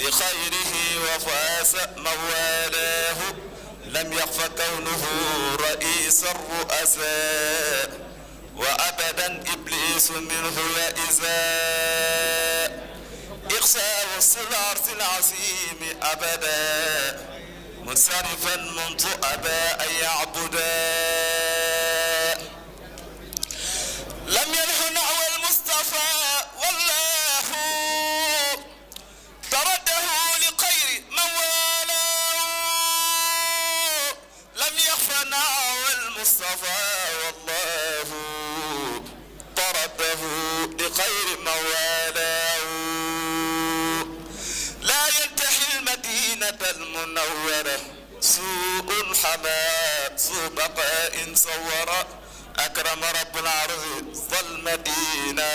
بخيره وفاس موالاه لم يخف كونه رئيس الرؤساء وأبدا إبليس منه يئزا إخساء العرش العظيم أبدا منصرفا منذ أبى أن يعبدا لم ينه نحو المصطفى والله ترده لخير من والاه لم يخف نحو المصطفى والله ترده لخير من والاه لا ينتهي المدينة المنورة سوء حماء ذو بقاء صور أكرم رب العرش والمدينة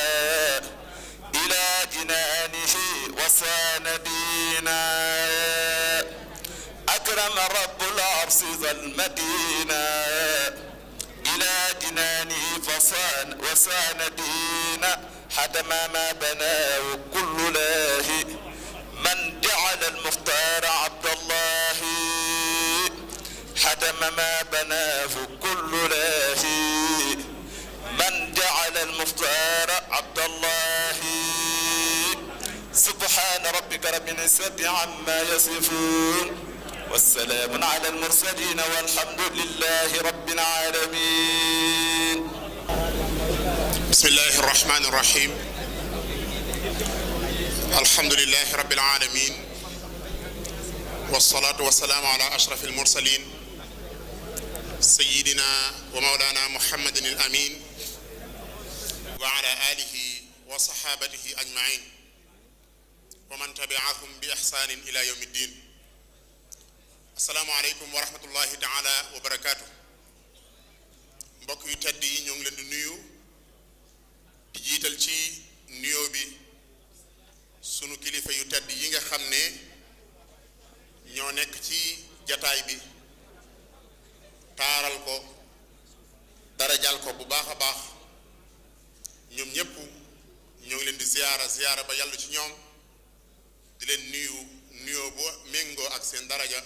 إلى جنانه وصان دينا أكرم رب العرش والمدينة إلى جنانه وصان دينا حتى ما بناه كل له من جعل المختار عبد الله حتم ما بناه كل له من جعل المختار عبد الله سبحان ربك رب العزة عما يصفون والسلام على المرسلين والحمد لله رب العالمين. بسم الله الرحمن الرحيم. الحمد لله رب العالمين والصلاة والسلام على أشرف المرسلين سيدنا ومولانا محمد الأمين وعلى آله وصحابته أجمعين ومن تبعهم بإحسان إلى يوم الدين. السلام عليكم ورحمة الله تعالى وبركاته. mbokk yu tedd yi ñoo ngi leen di nuyu di jiital ci nuyoo bi sunu kilifa yu tedd yi nga xam ne ñoo nekk ci jataay bi taaral ko darajal ko bu baax a baax ñoom ñëpp ñoo ngi leen di ziyaara ba yàlla ci ñoom di leen nuyoo bu méngoo ak seen daraja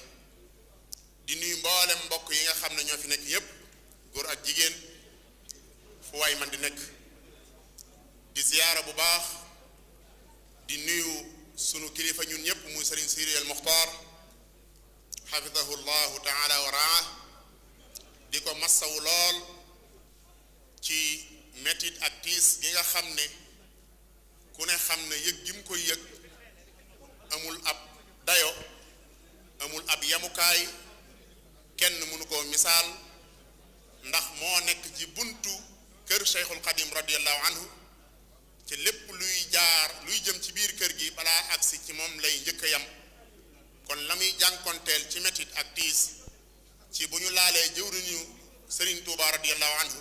di nuyu mboolem mbokk yi nga xam ne ñoo fi nekk yépp góor ak jigéen fu waay man di nekk di ziyaara bu baax di nuyu sunu kilifa ñun ñëpp muy Serigne Sidi El Mokhtar xafidahu llahu taala wa raa di ko massawu lool ci metit ak tiis gi nga xam ne ku ne xam ne yëg gi mu koy yëg amul ab dayo amul ab yamukaay kenn mënu koo misaal ndax moo nekk ci buntu kër Cheikhul Xadim radiyallahu anhu ci lépp luy jëm ci biir kër gi balaa agsi ci moom lay njëkk a yam kon la muy jànkonteel ci metit ak tiis ci bu ñu laalee jëwriñu Serigne Touba radiyallahu anhu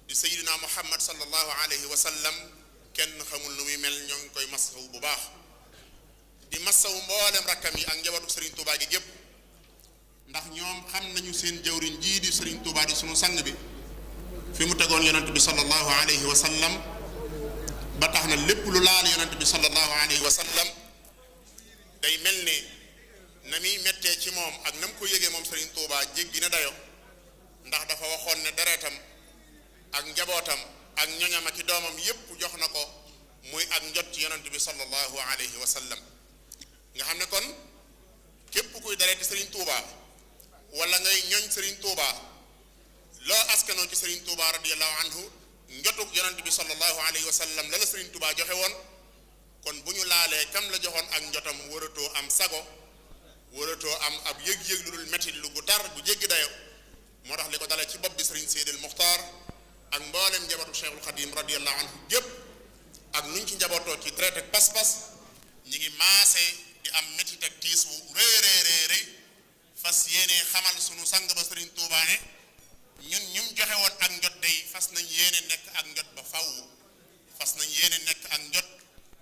di Sayyidina Muhammad sallallahu alayhi wa sallam kenn xamul nu muy mel ñoo ngi koy masawu bu baax di masawu mboolem rakkam yi ak njabootu Serigne Touba gi gépp ndax ñoom xam nañu seen jëwriñ jii di Serigne Touba di sunu sang bi fi mu tegoon yonent bi sallallahu alayhi wa sallam ba tax na lépp lu laal yonent bi sallallahu alayhi wa sallam day mel ne na muy mettee ci moom ak na mu ko yëgee moom Serigne Touba jéggi na dayo ndax dafa waxoon ne deretam ak njabootam ak ñoñam ak i doomam yépp jox na ko muy ak njot ci yonent bi sallallahu alayhi wa sallam nga xam ne kon képp kuy dereeti Serigne Touba wala ngay ñoñ Serigne Touba loo askanoo ci Serigne Touba radiyallahu anhu njotug yonent bi sallallahu alayhi wa sallam la Serigne Touba joxe woon kon bu ñu laalee kam la joxoon ak njotam waratoo am sago waratoo am ab yëg-yëg lu dul metti lu gu tar gu jéggi dayo moo tax li ko dalee ci bopp bi Serigne Sidi El Mokhtar ak mboolem njabootu Cheikhul Khadim radiyallahu anhu gépp ak nuñ ci njabootoo ci traité ak pas-pas ñi ngi maase di am métit ak tiis wu réeréeréeré fas yéene xamal sunu sang ba Serigne Touba ne ñun ñum joxe woon ak njot day fas nañ yéene nekk ak njot ba faw fas nañ yéene nekk ak njot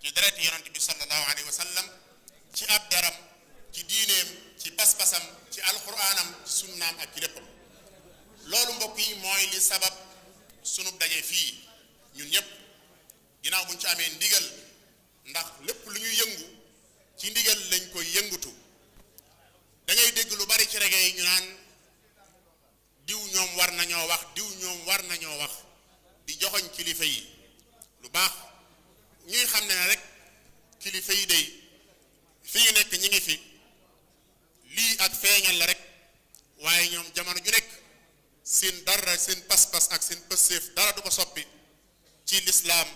ci deret yonent bi sallallahu alayhi wa sallam ci ab daram ci diineem ci pas-pasam ci alquraanam ci sunnaam ak ci léppam loolu mbokk yi mooy li sabab sunu daje fii ñun ñëpp ginnaaw buñ ci amee ndigal ndax lépp lu ñuy yëngu ci ndigal lañ kilifa yi lu baax ñuy xam ne rek kilifa yi day fi ñu nekk ñi ngi fi lii ak feeñal la rek waaye ñoom jamono ju nekk seen dara seen pas-pas ak seen pësséef dara du ko soppi ci lislaam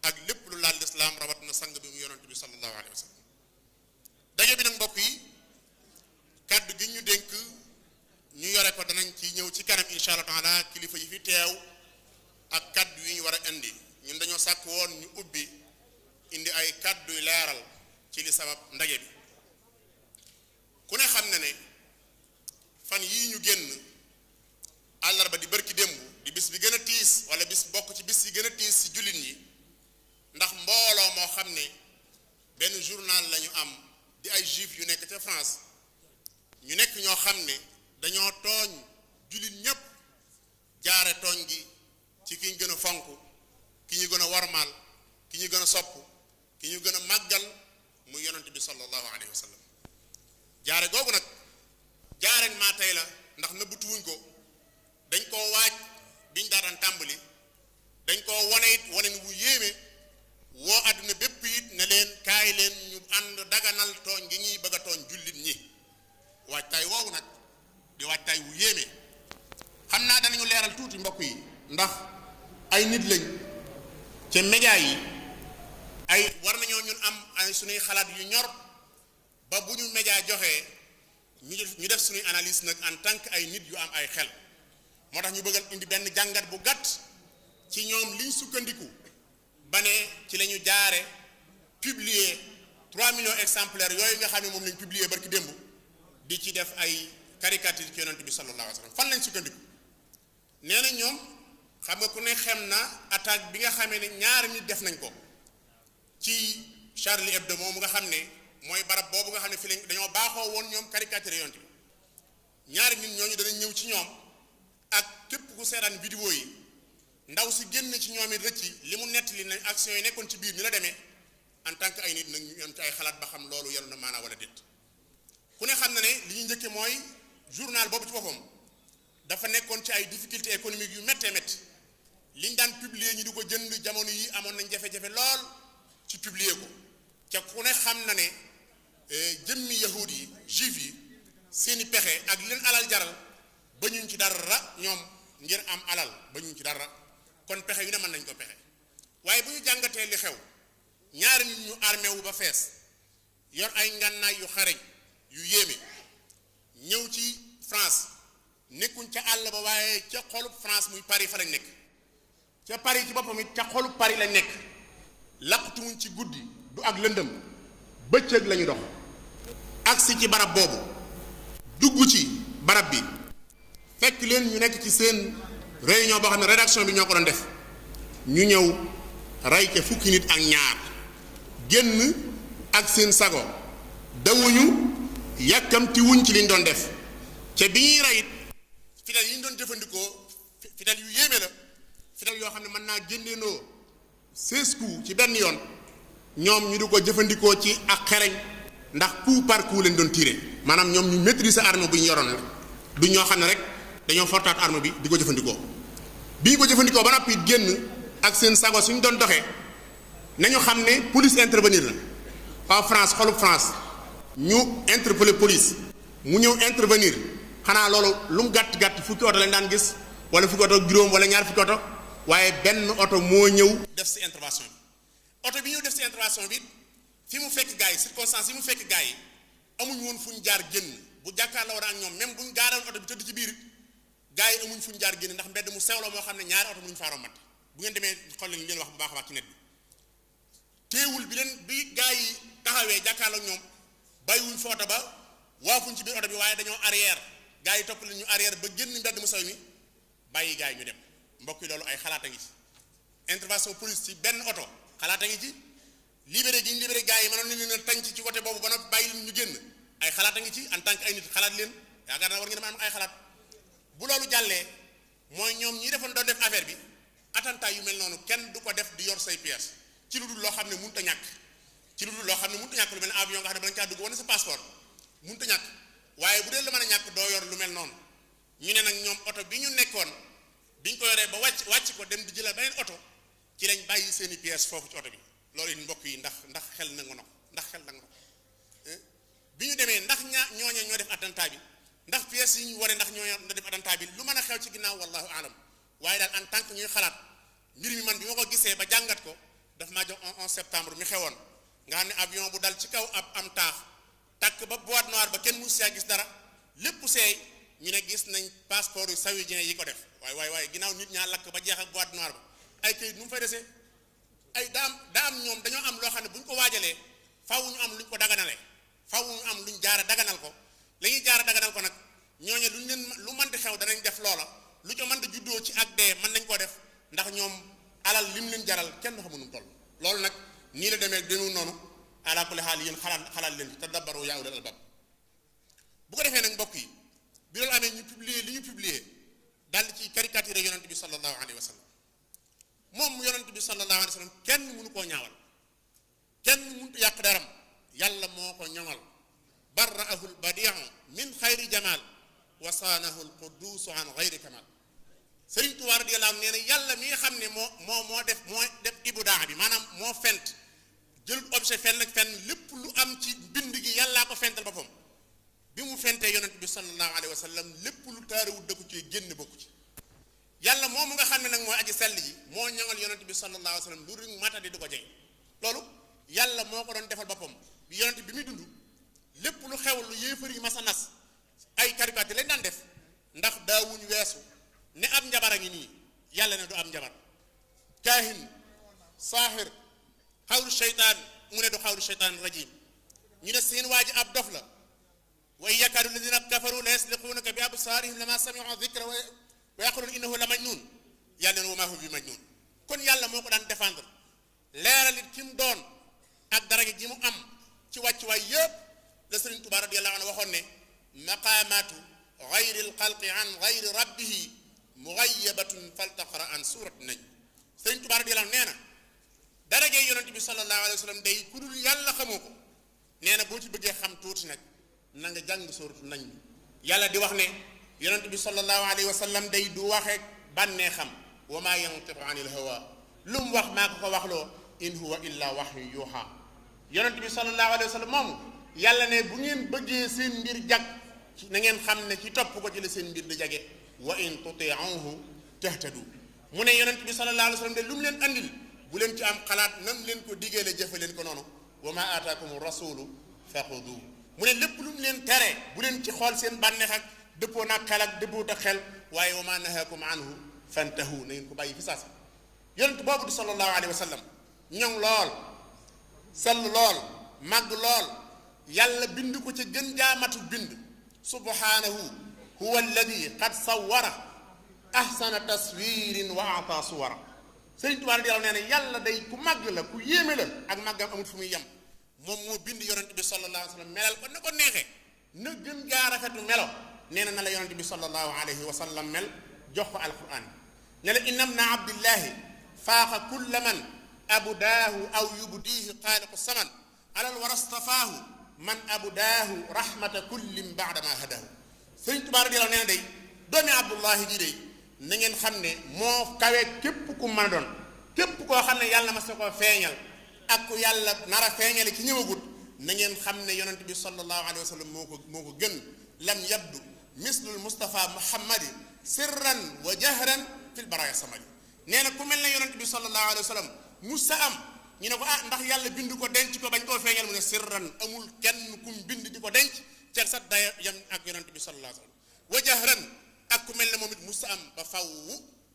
ak lépp lu laal lislaam rawat na sang bi mu yonent bi sallallahu alayhi wa sallam daje bi nag mbokk yi kàddu gi ñu dénk ñu yore ko danañ ci ñëw ci kanam insha allah taala kilifa yi fi teew ak kàddu yi ñu war a indi ñun dañoo sàkk woon ñu ubbi indi ay kàddu yu leeral ci li sabab ndaje bi ku ne xam na ne fan yii ñu génn àllarba di bërki démb di bis bi gën a tiis wala bis bokk ci bis yi gën a tiis ci jullit ñi ndax mbooloo moo xam ne benn journal la ñu am di ay juif yu nekk ca France ñu nekk ñoo xam ne dañoo tooñ jullit ñépp jaare tooñ gi ci ki ñu gën a fonk ki ñu gën a warmaal ki ñu gën a sopp ki ñu gën a màggal muy yonent bi sallallahu alayhi wa sallam jaare googu nag jaareen maa tey la ndax nëbbutuwuñ ko dañ koo waaj biñ daataan tàmbali dañ koo wane it wane wu yéeme woo àdduna bépp it ne leen kaay leen ñu ànd daganal tooñ gi ñuy bëgg a tooñ jullit ñi waajtaay woowu nag di waajtaay wu yéeme xam naa danañu leeral tuuti mbokk yi ndax ay nit lañ ca média yi ay war nañoo ñun am ay suñuy xalaat yu ñor ba bu ñu média joxee ñu def suñuy analyse nag en tant que ay nit yu am ay xel moo tax ñu bëggal indi benn jàngat bu gàtt ci ñoom liñ sukkandiku ba ne ci la ñu jaare publier 3 millions exemplaires yooyu nga xam ne moom lañ publier barki démb di ci def ay caricature ci yonent bi sallallahu alayhi wa sallam fan lañ sukkandiku nee na ñoom xam nga ku ne xem na attaque bi nga xamee ne ñaari nit def nañ ko ci Charlie Hebdo moom nga xam ne mooy barab boobu nga xam ne fi lañ dañoo baaxoo woon ñoom caricature yonent bi ñaari nit ñooñu danañ ñëw ci ñoom ak képp ku seetaan vidéo yi ndaw si génn ci ñoom it rëcc li mu nettali nañ action yi nekkoon ci biir ni la demee en tant que ay nit nag ñu am ci ay xalaat ba xam loolu yaru na maanaa wala déet ku ne xam na ne li ñu njëkke mooy journal boobu ci boppam dafa nekkoon ci ay difficultés économiques yu méttee métti liñ daan publier ñu di ko jënd jamono yi amoon nañ jafe-jafe lool ci publier ko ca ku ne xam na ne jëmmi yahud yi juif yi seeni pexe ak leen alal jaral ba ñuñ ci dara ñoom ngir am alal ba ñuñ ci dara kon pexe yu ne mën nañ ko pexe waaye bu ñu jàngatee li xew ñaari nit ñu armé wu ba fees yor ay ngànnaay yu xareñ yu yéeme ñëw ci France nekkuñ ca àll ba waaye ca xolub France muy Paris fa lañ nekk ca Paris ci boppam it ca xolub Paris lañ nekk laqtuwuñ ci guddi du ak lëndëm bëccëg lañu dox agsi ci barab boobu dugg ci barab bi fekk leen ñu nekk ci seen réunion boo xam ne rédaction bi ñoo ko doon def ñu ñëw rey ca fukki nit ak ñaar génn ak seen sago dawuñu yàkkamti wuñ ci liñ doon def ca bi ñuy rey it fital yi ñu doon jëfandikoo fital yu yéeme la fital yoo xam ne mën naa génneenoo 16 coups ci benn yoon ñoom ñu di ko jëfandikoo ci ak xereñ ndax coup par coup lañ doon tiré maanaam ñoom ñu maîtriser arme bu ñu yoroon la du ñoo xam ne rek dañoo fortaat arme bi di ko jëfandikoo bi ñu ko jëfandikoo ba noppi génn ak seen sago suñ doon doxee nañu xam ne police intervenir la waa France xolub France ñu interpeller police mu ñëw intervenir xanaa loolu lu mu gàtt gàtt fukki oto lañ daan gis wala fukki oto juróom wala ñaar fukki oto waaye benn oto moo ñëw def si intervention bi oto bi ñëw def si intervention bi fi mu fekk gars yi circonstance yi mu fekk gars yi amuñ woon fu ñu jaar génn bu jàkkaarloo woon ak ñoom même bu ñu gaaraan oto bi tëdd ci biir gars yi amuñ fu ñu jaar génn ndax mbedd mu sew la moo xam ne ñaari oto mënuñ faa rombat bu ngeen demee xool lañu leen wax bu baax a baax ci net bi teewul bi gars yi taxawee jàkkaarloo ak ñoom bàyyiwuñ fa oto ba waafuñ ci biir oto bi waaye dañoo arrière gars yi topp leen ñu arrière ba génn mbedd mu sew mi bàyyi gars yi ñu dem mbokk yi loolu ay xalaat a ngi ci intervention police ci benn oto xalaat a ngi ci libéré gi ñu libéré gars yi mënoon nañu leen tànc ci côté boobu ba noppi bàyyi ñu génn ay xalaat a ngi ci en tant que ay nit xalaat leen yaakaar naa war ngeen a am ay xalaat bu loolu jàllee mooy ñoom ñi defoon doon def affaire bi attentat yu mel noonu kenn du ko def di yor say pièces ci lu dul loo xam ne mënut a ñàkk ci lu dul loo xam ne mënut a ñàkk lu mel ne avion nga xam ne bala nga caa dugg wane sa passeport mënut a ñàkk waaye bu dee lu mën a ñàkk doo yor lu mel noonu ñu ne nag ñoom oto bi ñu nekkoon biñ ko yoree ba wàcc ko dem di jëlal beneen oto ci lañ bàyyi seeni pièces foofu ci oto bi loolu it mbokk yi ndax xel nangu na ko ndax xel nangu na ko bi ñu demee ndax ñooñe ñoo def attentat bi ndax pièces yi ñu wane ndax ñoo def attentat bi lu mën a xew ci ginnaaw wallahu alam waaye daal en tant que ñuy xalaat mbir mi man bi ma ko gisee ba jàngat ko daf maa jox 11 septembre mi xewoon nga xam ne avion bu dal ci kaw ab am taax takk ba boîte noire ba kenn mus see gis dara lépp seey ñu ne gis nañ passeport yu saoudien yi ko def waaye ginnaaw nit ñaa lakk ba jeex ak boîte noire ba ay kayit nu mu fay desee ay daa am ñoom dañoo am loo xam ne bu ñu ko waajalee faw ñu am luñ ko daganale faw ñu am luñ jaara daganal ko la ñuy jaara daganal ko nag ñooñu luñ leen lu mën di xew danañ def loola lu co mën di juddoo ci ak dee mën nañ koo def ndax ñoom alal lim leen jaral kenn xamu nu mu toll loolu nag nii la demee demul noonu ala kulli xaal yéen xalaat leen ci tadabbaru yaa ulul albab bu ko defee nag mbokk yi bi loolu amee ñu publier li ñu publier daldi ci caricature yonent bi sallallahu alayhi wa sallam moom yonent bi sallallahu alayhi wa sallam kenn mënu koo ñaawal kenn mënut yàq daram yàlla moo ko ñoŋal barra'ahu al-badi'u min xayri jamal wa saanahu al-quddus an xayri kamal Sëriñ Tuubaa radiyallaahu anhu nee na yàlla mi nga xam ne moo def ibudaa bi maanaam moo fent jël objet fenn ak fenn lépp lu am ci bind gi yàllaa ko fental boppam bi mu fentee yonent bi sallallahu alayhi wa sallam lépp lu taariwul dëkku ci génn bokku ci yàlla moom nga xam ne nag mooy aji sell ji moo ñoŋal yonent bi sallallahu alayhi wa sallam lu ring matadi du ko jey loolu yàlla moo ko doon defal boppam bi yonent bi muy dund lépp lu xew lu yéefar yi masa nas ay caricature lañ daan def ndax daawuñ weesu ne ab njabar a ngi nii yàlla ne du am njabar kaahin saaxir xawlu sheytaan mu ne du xawlu sheytaan rajim ñu ne seen waa ji ab dof la wa yakaadu alladina kafaru la yasliquunaka bi absaarihim lama samiu dikra wa yaquluun innahu la majnun yàlla ne wa maa huwa bi majnun kon yàlla moo ko daan défendre leeralit ki mu doon ak daraja ji mu am ci wàccuwaay yëpp la Sëriñ Tuubaa radiyallaahu anhu waxoon ne maqaamaatu gayri alxalqi an gayri rabbihi mughayyabatun faltaqra an surat nañ Sëriñ Tuubaa radiyallaahu anhu nee na darajee yonent bi sallallahu alayhi wa sallam day ku dul yàlla xamoo ko nee na boo ci bëggee xam tuuti nag na nga jàng suuratu nañ bi yàlla di wax ne yonent bi sallallahu alayhi wa sallam day du waxee bànnee xam wa maa yantiqu anil hawa lu mu wax maa ko waxloo in huwa illa wahyu yuuxa yonent bi sallallahu alayhi wa sallam moomu yàlla ne bu ngeen bëggee seen mbir jag na ngeen xam ne ci topp ko ci la seen mbir di jage wa in tuti'uhu tahtadu mu ne yonent bi sallallahu alayhi wa sallam de lu mu leen andil bu leen ci am xalaat nam leen ko diggeele jëfe leen ko noonu wa ma aataakum rasulu faxudu mu ne lépp lu mu leen tere bu leen ci xool seen bànneex ak dëppoo nag xel ak dëppoo ak xel waaye wa ma nahaakum anhu fantahu na ngeen ko bàyyi fi saasa yonent boobu di sallallahu alayhi wa sallam ñoŋ lool sell lool màgg lool yàlla bind ko ci gën jaamatu bind subhanahu huwa alladi qad sawwara ahsana taswirin wa ata suwara Sëriñ Tuubaa radiyallaahu nee na yàlla day ku màgg la ku yéeme la ak màggam amul fu muy yem moom moo bind yonent bi sallallahu alayhi wa sallam melal ko na ko neexee na gën gaa rafetu melo nee na la yonent bi sallallahu alayhi wa sallam mel jox ko alquran ne la inna ibna abdillahi faaqa kulla man abudaahu aw yubdihi xaaliqu saman alal warastafaahu man abudaahu rahmata kullin baada ma hadahu Sëriñ Tuubaa radiyallaahu nee na day doomi abdullahi ji day na ngeen xam ne moo kawe képp ku mën a doon képp koo xam ne yàlla mas na koo feeñal ak ku yàlla nar a feeñale ci ñëwagut na ngeen xam ne yonent bi sallallahu alayhi wa sallam moo ko gën lam yabdu mislul Mustafa Muhammadi sirran wa jahran fil baraya samadi nee na ku mel ne yonent bi sallallahu alayhi wa sallam musa am ñu ne ko ndax yàlla bind ko denc ko bañ koo feeñal mu ne sirran amul kenn kum bind di ko denc ceeg sa daya yam ak yonent bi sallallahu alayhi wa sallam wa jahran ak ku mel ne moom it musa am ba faw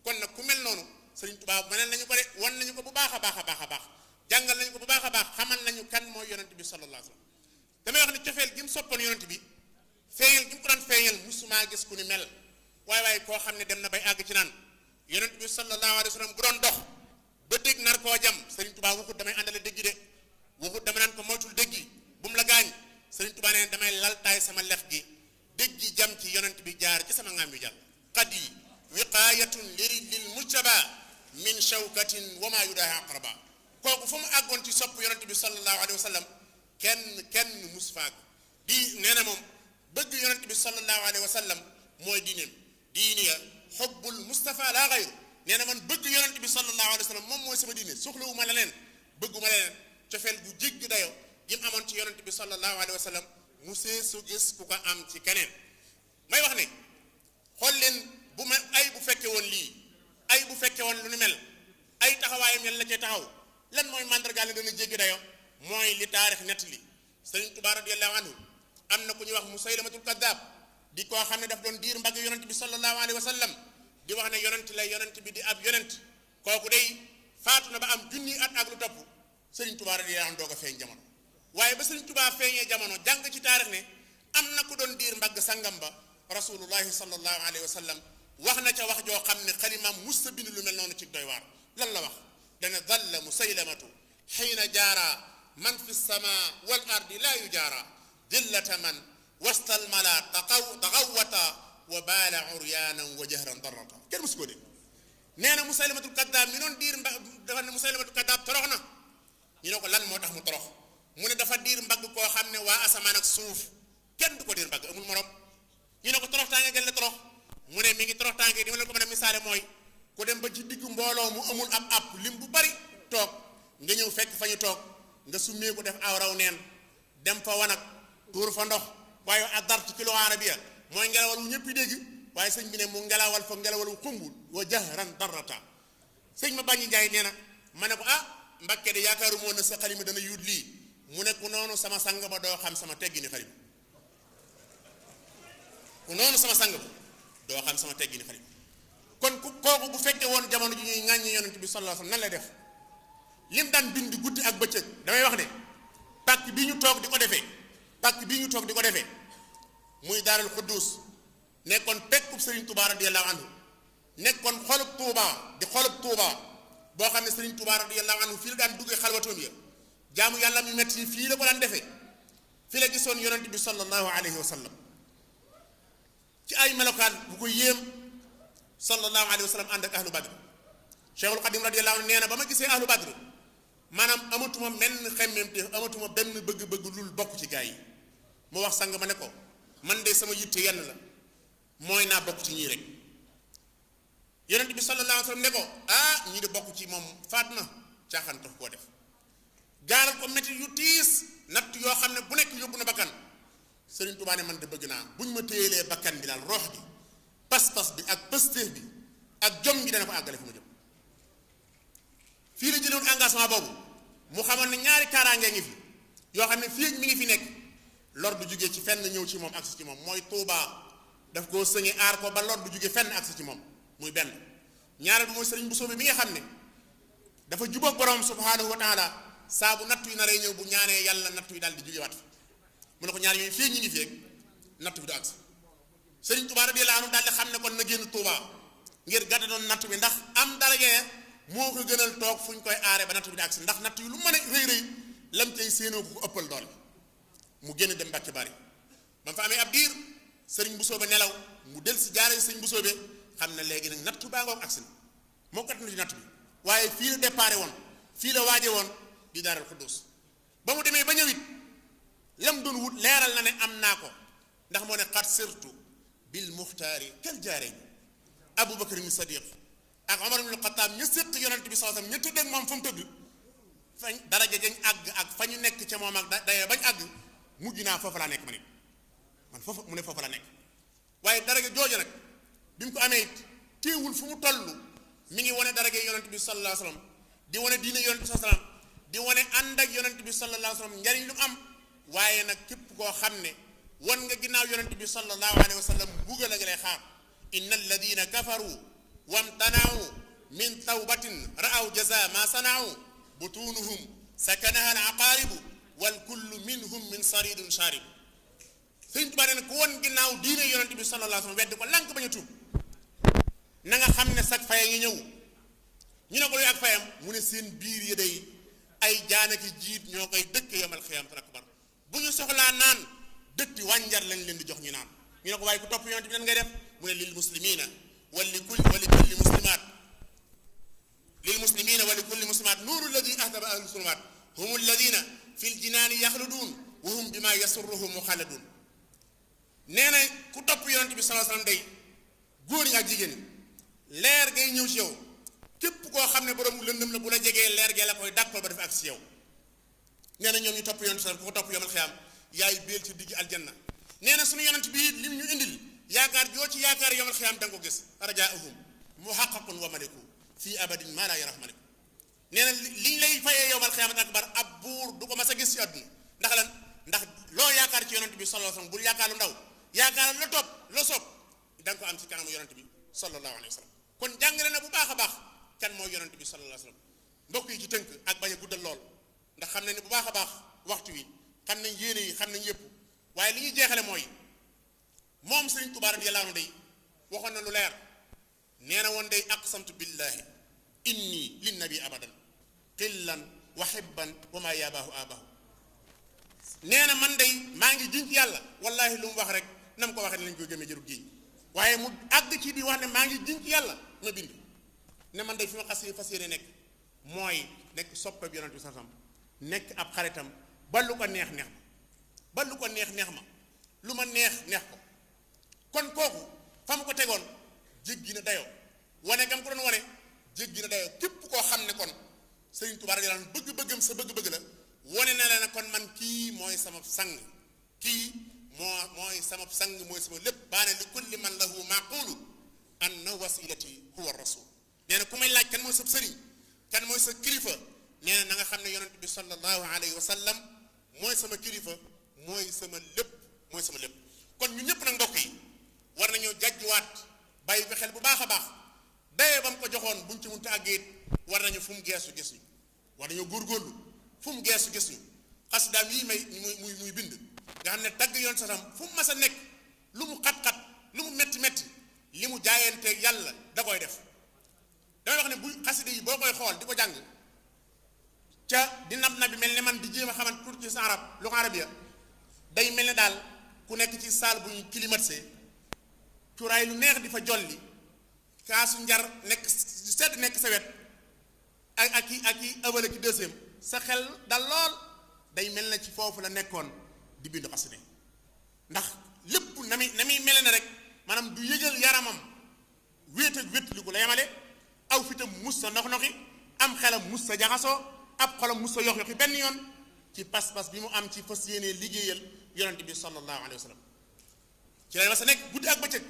kon nag ku mel noonu Sëriñ Tuubaa mëneel nañu ko de wan nañu ko bu baax a baax a baax a baax jàngal nañu ko bu baax a baax xamal nañu kan mooy yonent bi sallallahu alayhi wa sallam damay wax ne cofeel gi mu soppoon yonent bi feeñal gi mu ko daan feeñal musumaa gis ku ni mel waaye koo xam ne dem na bay àgg ci naan yonent bi sallallahu alayhi wa sallam bu doon dox ba dégg nar koo jam Sëriñ Tuubaa waxut damay àndale dégg de waxut dama naan ko moytul dégg bu mu la gaañ Sëriñ Tuubaa nee damay laltaay sama lex gi dégg ji jam ci yonent bi jaar ci sama ngaam yu jàll qad yi wiqaayatun lil mujtaba min shawkatin wa ma yudaahi aqraba kooku fu mu àggoon ci sopp yonent bi sallallahu alayhi wa sallam kenn mus faag di nee na moom bëgg yonent bi sallallahu alayhi wa sallam mooy diineem diiniya xubbul Mustafa laa xayru nee na man bëgg yonent bi sallallahu alayhi wa sallam moom mooy sama diine soxlawuma leneen bëgguma leneen cofeel gu jéggi dayo gi mu amoon ci yonent bi sallallahu alayhi wa sallam mu see su gis ku ko am ci keneen may wax ne xool leen bu ma ay bu fekke woon lii ay bu fekke woon lu ni mel ay taxawaayam yàlla la cay taxaw lan mooy mandargaal ne dana jéggi dayo mooy li taarix nett li Sëriñ Tuubaa radiyallahu anhu am na ku ñuy wax Musaylamatul Kaddaab di koo xam ne daf doon diir mbagg yonent bi sallallahu alayhi wa sallam di wax ne yonent la yonent bi di ab yonent kooku day faatu na ba am junni at ak lu topp Sëriñ Tuubaa radiyallahu anhu doog a feeñ jamono waaye ba Sëriñ Tuubaa feeñee jamono jàng ci taarix ne am na ku doon diir mbagg sangam ba rasulullahi sallallahu alayhi wa sallam wax na ca wax joo xam ne xalimaam musta bind lu mel noonu ci doy waar lan la wax dana dalla musaylamatu xiina jaara man fi sama wal ardi laa yujaara dillata man wastal mala taxawata wa baala uryaanan wa jahran darrata kenn musu ko dégg nee na musaylamatul kaddaab mi noon diir dafa ne musaylamatul kaddaab torox na ñu ne ko lan moo tax mu torox mu ne dafa diir mbagg koo xam ne waa asamaan ak suuf kenn du ko diir mbagg amul morom ñu ne ko toroxtaange gën la torox mu ne mi ngi toroxtaange di ma leen ko mën a misaale mooy ku dem ba ci diggu mbooloo mu amul ab app lim bu bari toog nga ñëw fekk fa ñu toog nga summee ko def aw raw neen dem fa wanag tuur fa ndox waaye adart ci lugha arabiyya mooy ngelawal wu ñëpp dégg waaye sëñ bi ne mu ngelawal fa ngelawal wu xumbul wa jahran darrata sëñ ma bàññi njaay nee na ma ne ko Mbakke de yaakaaru moo na sa xalima dana yuut lii mu ne ku noonu sama sang ba doo xam sama teggini xalima ku noonu sama sang ba doo xam sama teggini xalima kon ku kooku bu fekkee woon jamono ji ñuy ŋàññi yonent bi sallallahu alayhi wasallam nan lay def lim daan bind guddi ak bëccëg damay wax ne pàkk bii ñu toog di ko defee muy daaral Xuddus nekkoon pekkub Serigne Touba radiyallahu anhu nekkoon xolub Touba di xolub Touba boo xam ne Serigne Touba radiyallahu anhu fii la daan duggee xalwatoom ya jaamu yàlla mi metti yi fii la ko daan defee fii la gisoon yonent bi sallallahu alayhi wa sallam ci ay melokaan bu ko yéem sallallahu alayhi wa sallam ànd ak ahlu badr Cheikhul Xadim radiyallahu anhu nee na ba ma gisee ahlu badr maanaam amatuma menn xemmemte amatuma benn bëgg-bëgg lul bokk ci gaa yi mu wax sang ma ne ko man de sama yitte yenn la mooy naa bokk ci ñii rek yonent bi sallallahu alayhi wa sallam ne ko ñii de bokk ci moom faat na caaxaan tax koo def gaaral ko métti yu tiis natt yoo xam ne bu nekk yóbbu na bakkan Sëriñ Tuubaa ne man de bëgg naa buñ ma téyelee bakkan bi daal roox bi pas-pas bi ak pëstéef bi ak jom gi dana ko àggale fu ma jëm fii la jëloon engagement boobu mu xamoon ne ñaari kaaraange ngi fi yoo xam ne fii mi ngi fi nekk lor du jógee ci fenn ñëw ci moom agsi ci moom mooy Tuubaa daf koo sëñe aar ko ba lor du jógee fenn agsi ci moom muy benn ñaareel bi mooy sëriñ bu soobe mi nga xam ne dafa jubóog borom subhaanahu wa taala saa bu nattu yi naree ñëw bu ñaanee yàlla nattu yi daal di jógewaat fi mu ne ko ñaar yooyu fii ñi ngi fi nattu bi du agsi sëriñ Tuubaa radiyallaahu anhu daal di xam ne kon na génn Tuubaa ngir gàtta doon nattu bi ndax am darajee moo ko gënal toog fu ñu koy aaree ba nattu bi di agsi ndax nattu yi lu mën a rëy rëy lam cay séenoo ko ëppal doole mu génn dem Mbàkke Bari ba mu fa amee ab diir sëriñ bu soobe nelaw mu del si jaare sëriñ bu soobe xam ne léegi nag nattu baa ngoog agsi na moo kat na ci nattu bi waaye fii la déparé woon fii la waaje woon di Daaral Xuddus ba mu demee ba ñëwit lam doon wut leeral na ne am naa ko ndax moo ne xat sirtu bil muxtaari kel jaaree Abu Bakar mi Sadiq ak Omar ibn Xattaab ña séq yonent bi sallallahu alayhi wasallam ña tëdd ak moom fa mu tëdd fañ daraja jañ àgg ak fa ñu nekk ca moom ak dayoo bañ àgg mujj naa foofu laa nekk ma nit man foofu mu ne foofu la nekk waaye daraja jooju nag bi mu ko amee it téewul fu mu toll mi ngi wane daraja yonent bi sallallahu alayhi wasallam di wane diine yonent bi sallallahu alayhi wasallam di wane ànd ak yonent bi sallallahu alayhi wasallam njariñ lu mu am waaye nag képp koo xam ne wan nga ginnaaw yonent bi sallallahu alayhi wasallam mbugal ak lay xaar inna alladina kafaru wamtanaaw min tawbatin ra'aw jaza ma sanaaw butunuhum sakanaha al aqaribu wal kullu minhum min saridun sharib Sëriñ Tuubaa nee na ku won ginnaaw diine yonent bi sallallahu alayhi wasallam weddi ko lànk bañ a tuub na nga xam ne sag faya ngi ñëw ñu ne ko luy ak fayam mu ne seen biir yi day ay jaanaki jiit ñoo koy dëkk yamal xiyaamatul akbar bu ñu soxlaa naan dëtti wànjar lañ leen di jox ñu naan ñu ne ko waaye ku topp yonent bi nan ngay def mu ne lil muslimina wa li kulli muslimat lil muslimina wa li kulli muslimat nuuru alladi ahdaba ahlu sulumat hum alladina fi l jinaani yaxluduun wa hum bima yasurruhum muxalladun nee na ku topp yonent bi sallallahu alayhi wasallam day góor ñi ak jigéen leer ngay ñëw ci yow képp koo xam ne borom lëndëm la bu la jegee leer gee la koy dàqal ba dafa ak si yow nee na ñoom ñu topp yonent ku ko topp yomal xiyaam yaay béel ci digg aljanna nee na suñu yonent bii lim ñu indil yaakaar joo ci yaakaar yomal xiyaam da nga ko gis rajaahum muhaqqaqun wa maliku fii abadin maa laa yarahu maliku nee na liñ lay fayee yomal xiyaam akbar ab buur du ko mas a gis ci àdduna ndax lan ndax loo yaakaar ci yonent bi sallallahu alayhi wa sallam bul yaakaar lu ndaw yaakaar la topp la sopp da nga ko am ci kanamu yonent bi sallallahu alayhi wa sallam kon jàngale na bu baax a baax kan mooy yonent bi sallallahu alayhi wa sallam mbokk yi ci tënk ak bañ a guddal lool ndax xam nañ ne bu baax a baax waxtu wi xam nañ yéene yi xam nañ yëpp waaye li ñuy jeexale mooy moom Sëriñ Tuubaa radiyallaahu anhu day waxoon na lu leer nee na woon day aqsamtu billahi inni linnabi abadan qillan wa hibban wa ma yabaahu abahu nee na man day maa ngi jiñ ci yàlla wallahi lu mu wax rek na mu ko waxee ne lañ koy gëmee jërub giñ waaye mu àgg ci di wax ne maa ngi jiñ ci yàlla ma bind ne man day fi ma fas yéene nekk mooy nekk soppe bi yonent bi sallam nekk ab xaritam ba lu ko neex neex ma ba lu ko neex neex ma lu ma neex neex ko kon kooku fa mu ko tegoon jéggi na dayoo wane gam ko doon wane jéggi na dayoo képp koo xam ne kon Sëriñ Tuubaa radiyallaahu anhu bëgg-bëggam sa bëgg-bëgg la wane na la ne kon man kii mooy sama sang kii mooy sama sang mooy sama lépp baane li kulli man lahu maqulu anna wasilati huwa rasul nee na ku may laaj kan mooy sa sëriñ kan mooy sa kilifa nee na na nga xam ne yonent bi sallallahu alayhi wa sallam mooy sama kilifa mooy sama lépp mooy sama lépp kon ñu ñëpp nag mbokk yi war nañoo jàjjuwaat bàyyi fi xel bu baax a baax dayee ba mu ko joxoon buñ ci munta àggeet war nañu fu mu geesu gis ñu war nañoo góorgóorlu fu mu geesu gis ñu xasidaam yii may muy bind nga xam ne tagg yoon sa tam fu mu mas a nekk lu mu xat-xat lu mu metti metti li mu jaayanteeg yàlla da koy def damay wax ne bu xasida yi boo koy xool di ko jàng ca di nab na bi mel ne man di jéem a xamante tuuti ci sa arab lu ko arabiya day mel ne daal ku nekk ci salle bu ñu climatisé cuuraay lu neex di fa jolli kaasu njar nekk sedd nekk sa wet ak i ëwale ki deuxième sa xel dal lool day mel na ci foofu la nekkoon di bindu xasida ndax lépp na muy mel ne rek maanaam du yëgal yaramam wéet ak wét li ko la yemale aw fitam mus sa nox-noxi am xelam mus sa jaxasoo ab xolam mus sa yox-yoxi benn yoon ci pas-pas bi mu am ci fas yéenee liggéeyal yonent bi sallallahu alayhi wa sallam ci leen ma sa nekk guddi ak bëccëg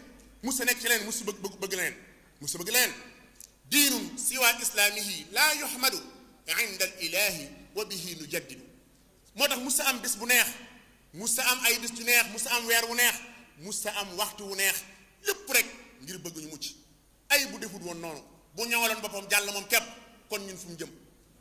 mus sa nekk ci leen mus sa bëgg leneen mus sa bëgg leneen diinun siwa islaamihi laa yuhmadu inda al ilahi wa bihi nujaddidu moo tax mus sa am bis bu neex mus sa am ay bis yu neex mus sa am weer wu neex mus sa am waxtu wu neex lépp rek ngir bëgg ñu mucc ay bu defut woon noonu bu ñoŋaloon boppam jàll moom képp kon ñun fu mu jëm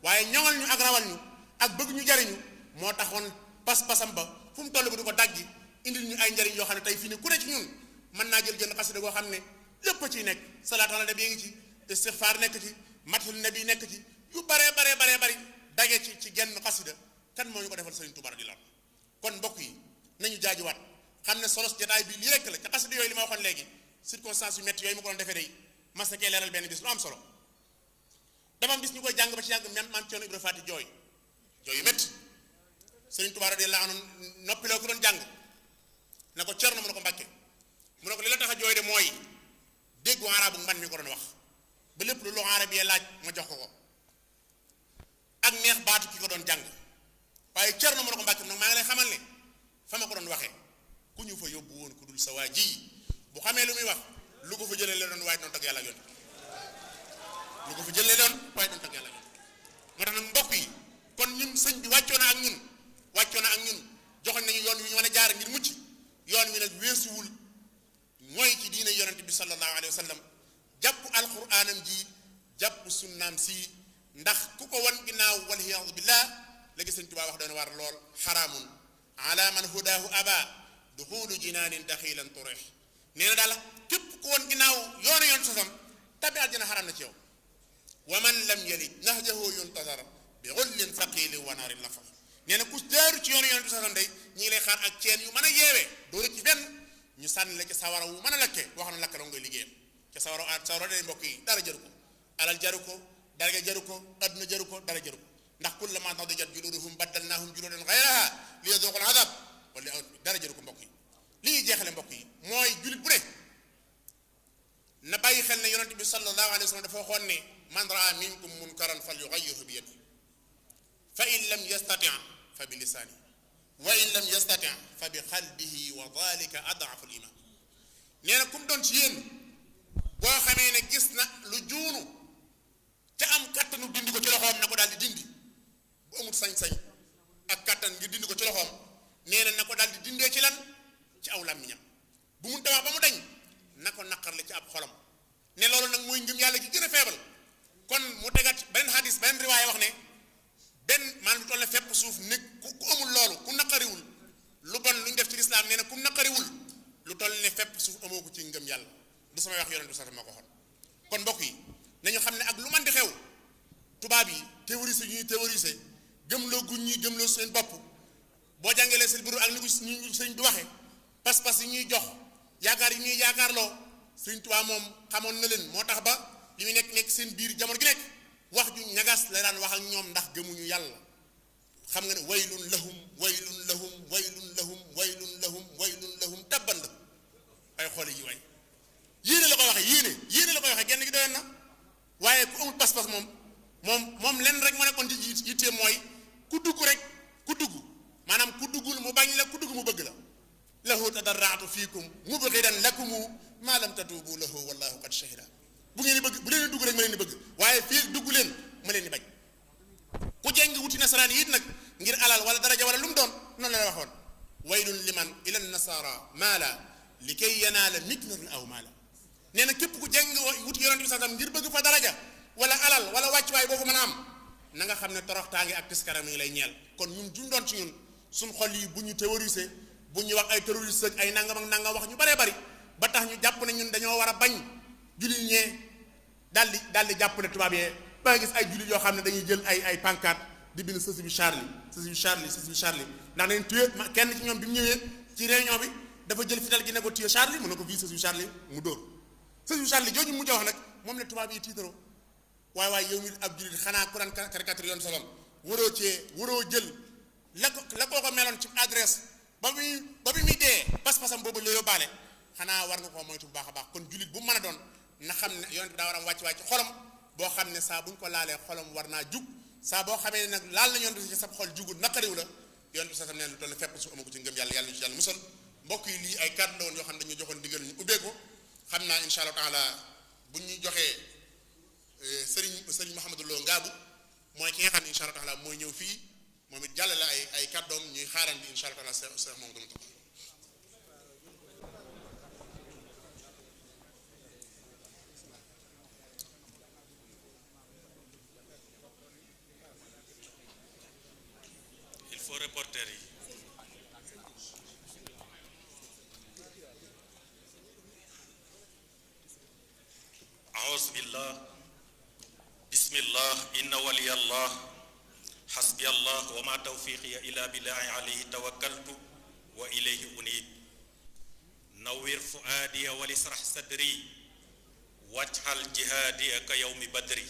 waaye ñoŋal ñu ak rawal ñu ak bëgg ñu jariñu moo taxoon pas-pasam ba fu mu toll bi di ko daggi indil ñu ay njariñ yoo xam ne tey fii ni ku ne ci ñun mën naa jël jënd xasida goo xam ne lépp a ciy nekk salaatu ala nabi ngi ci istixfaar nekk ci matul nabi nekk ci yu baree bari dage ci genn xasida kan moo ñu ko defal Sëriñ Tuubaa radiyallaahu anhu kon mbokk yi nañu jaajuwaat xam ne solos jotaay bi lii rekk la ca xasida yooyu li ma waxoon léegi circonstance yu métti yooyu ma ko doon defee day mas na kee leeral benn bis lu am solo dama am bis ñu koy jàng ba ci yàgg maam Cerno Ibra Faati jooy yu métti Sëriñ Tuubaa radiyallaahu anhu noppi loo ko doon jàng na ko Cerno mu ne ko Mbàkke mu ne ko li la tax a jooy de mooy déggu arabu mban mi ko doon wax ba lépp lu loo arab yi laaj ma jox ko ak neex baatu ki ko doon jàng waaye Cerno mu ne ko Mbàkke nag maa ngi lay xamal ne fa ma ko doon waxee ku ñu fa yóbbu woon ku dul sa waa ji bu xamee lu muy wax lu ko fa jëlee la doon waaye doon tag yàlla ak yoon lu ko fa jëlee doon waaye doon tag yàlla ak yoon moo tax nag mbokk yi kon ñun sëñ bi wàccoo na ak ñun joxoñ nañu yoon wi ñu mën a jaar ngir mucc yoon wi nag weesuwul mooy ci diine yonent bi sallallahu alayhi wa sallam jàpp alquraanam ji jàpp sunnaam si ndax ku ko wan ginnaaw waliyadu billah la gis sëñ Tuubaa wax doon war lool xaraamun ala man hudaahu aba duxulu jinaanin daxilan turix nee na daal képp ku wan ginnaaw yoonu yoon sosam tabi aljana xaraam na ci yow wa man lam yalij nahjahu yuntazar bi xullin faqili wa naarin lafa nee na ku jaaru ci yoonu yoon sosam day ñi ngi lay xaar ak ceen yu mën a yeewee doo ci fenn ñu sànni la ci sawara wu mën a lakke wax na lakka doo ngay liggéeyam ca sawara day mbokk yi dara jaru ko alal jaru ko dara jaru ko adduna jaru ko dara jaru ko ndax kullama nadijat juluduhum baddalnahum juludan ghayraha liyazuqul adab wala dara jaru ko mbokk yi li ñuy jeexale mbokk yi mooy jullit bu ne na bàyyi xel ne yonent bi sallallahu alayhi wa sallam dafa waxoon ne man raa minkum munkaran falyughayyirhu bi yadihi fa in lam yastati' fa bi lisaanihi wa in lam yastati' fa bi qalbihi wa dhalika ad'afu al-iman. nee na kum doon ci yéen boo xamee ne gis na lu juunu te am kattanu dindi ko ci loxoom na ko daal di dindi bu amul sañ-sañ ak kattan ngir dindi ko ci loxoom nee na ko daal di dindee ci lan ci aw làmmiñam bu mun tawax ba mu dañ na ko naqarle ci ab xolam ne loolu nag mooy ngëm yàlla gi gën a feebal. kon mu tegaat beneen hadis beneen riwaaya wax ne benn maanaam lu toll ne fépp suuf nit ku amul loolu ku naqariwul lu bon lu ñu def ci lislaam nee na ku naqariwul lu toll ne fépp suuf amoo ko ci ngëm yàlla du samay wax yonent bi sax moo ko xool. kon mbokk yi nañu xam ne ak lu man di xew tubaab yi théorisé ñuy théorisé gëmloo guñ ñuy gëmloo seen bopp boo jàngelee seen buru ak ni ko sëñ bi waxee pas-pas yi ñuy jox yaakaar yi ñuy yaakaarloo sëñ Tuubaa moom xamoon na leen moo tax ba li muy nekk seen biir jamono gi nekk wax ju ñagas la daan wax ak ñoom ndax gëmuñu yàlla. xam nga ne waylun lahum waylun lahum waylun lahum waylun lahum waylun lahum tabban la ay xoole yi waay yéene la koy waxee yéene la koy waxee genn gi doyoon na waaye ku amul pas-pas moom lenn rek moo nekkoon ci yittee mooy ku dugg rek ku dugg maanaam ku duggul mu bañ la ku dugg mu bëgg la lahu tadarraatu fiikum mubghidan lakumu maa lam tatuubu lahu wallahu qad shahida bu ngeen di bëgg bu leen di dugg rek ma leen di bëgg waaye fii dugg leen ma leen di bañ ku jeng wuti nasaraan yi it nag ngir alal wala daraja wala lu mu doon noonu la waxoon waylun liman ila nasara maala li kay yanaala miknaran aw maala nee na képp ku jeng wuti yonent bi sax ngir bëgg fa daraja wala alal wala wàccuwaay boo ko mën a am na nga xam ne toroxtaange ak tiskaram yi lay ñeel. kon ñun juñ doon ci ñun suñ xol yi bu ñu théorisé bu ñu wax ay terroriste ak ay nangam ak nangam wax ñu baree bari ba tax ñu jàpp ne ñun dañoo war a bañ jullit ñee daal di jàpp ne tubaab yee ba nga gis ay jullit yoo xam ne dañuy jël ay pancarte di bind ceci bi Charlie ceci bi Charlie ceci bi Charlie ndax dañu tuye kenn ci ñoom bi mu ñëwee ci réunion bi dafa jël fital gi ne ko tuye Charlie mu ne ko fii ceci bi Charlie mu dóor ceci bi Charlie jooju mujj wax nag moom la tubaab yi tiitaroo waaye yow mi ab jullit xanaa ku daan caricature yoon solom waroo jël la koo ko meloon ci adresse ba bi muy dee pas-pasam boobu la yóbbaale xanaa war nga koo moytu bu baax a baax. kon jullit bu mën a doon na xam ne yonent bi daa war am wàcc xolam boo xam ne saa bu ñu ko laalee xolam war naa jug saa boo xamee ne nag laal na yonent bi ci sa xol jugul naqariw la yonent bi sax tam ne lu toll fépp su amagu ci ngëm yàlla ñu ci yàlla musal. mbokk yi lii ay kàddu la woon yoo xam ne dañu joxoon digal ñu ubbee ko xam naa incha allah taala bu ñu joxee sëriñ Mouhamadou Lo Ngaabu mooy ki nga xam ne incha allah taala mooy ñëw fii moom it jàllale ay kàddoom ñuy xaarandi incha allah taala Cheikh moom dama tax. il faut reporter yi. أعوذ بالله بسم الله إن ولي الله حسبي الله وما توفيقي إلا بالله عليه توكلت وإليه أنيب نوّر فؤادي ولاشرح صدري واجعل جهادي كيوم بدري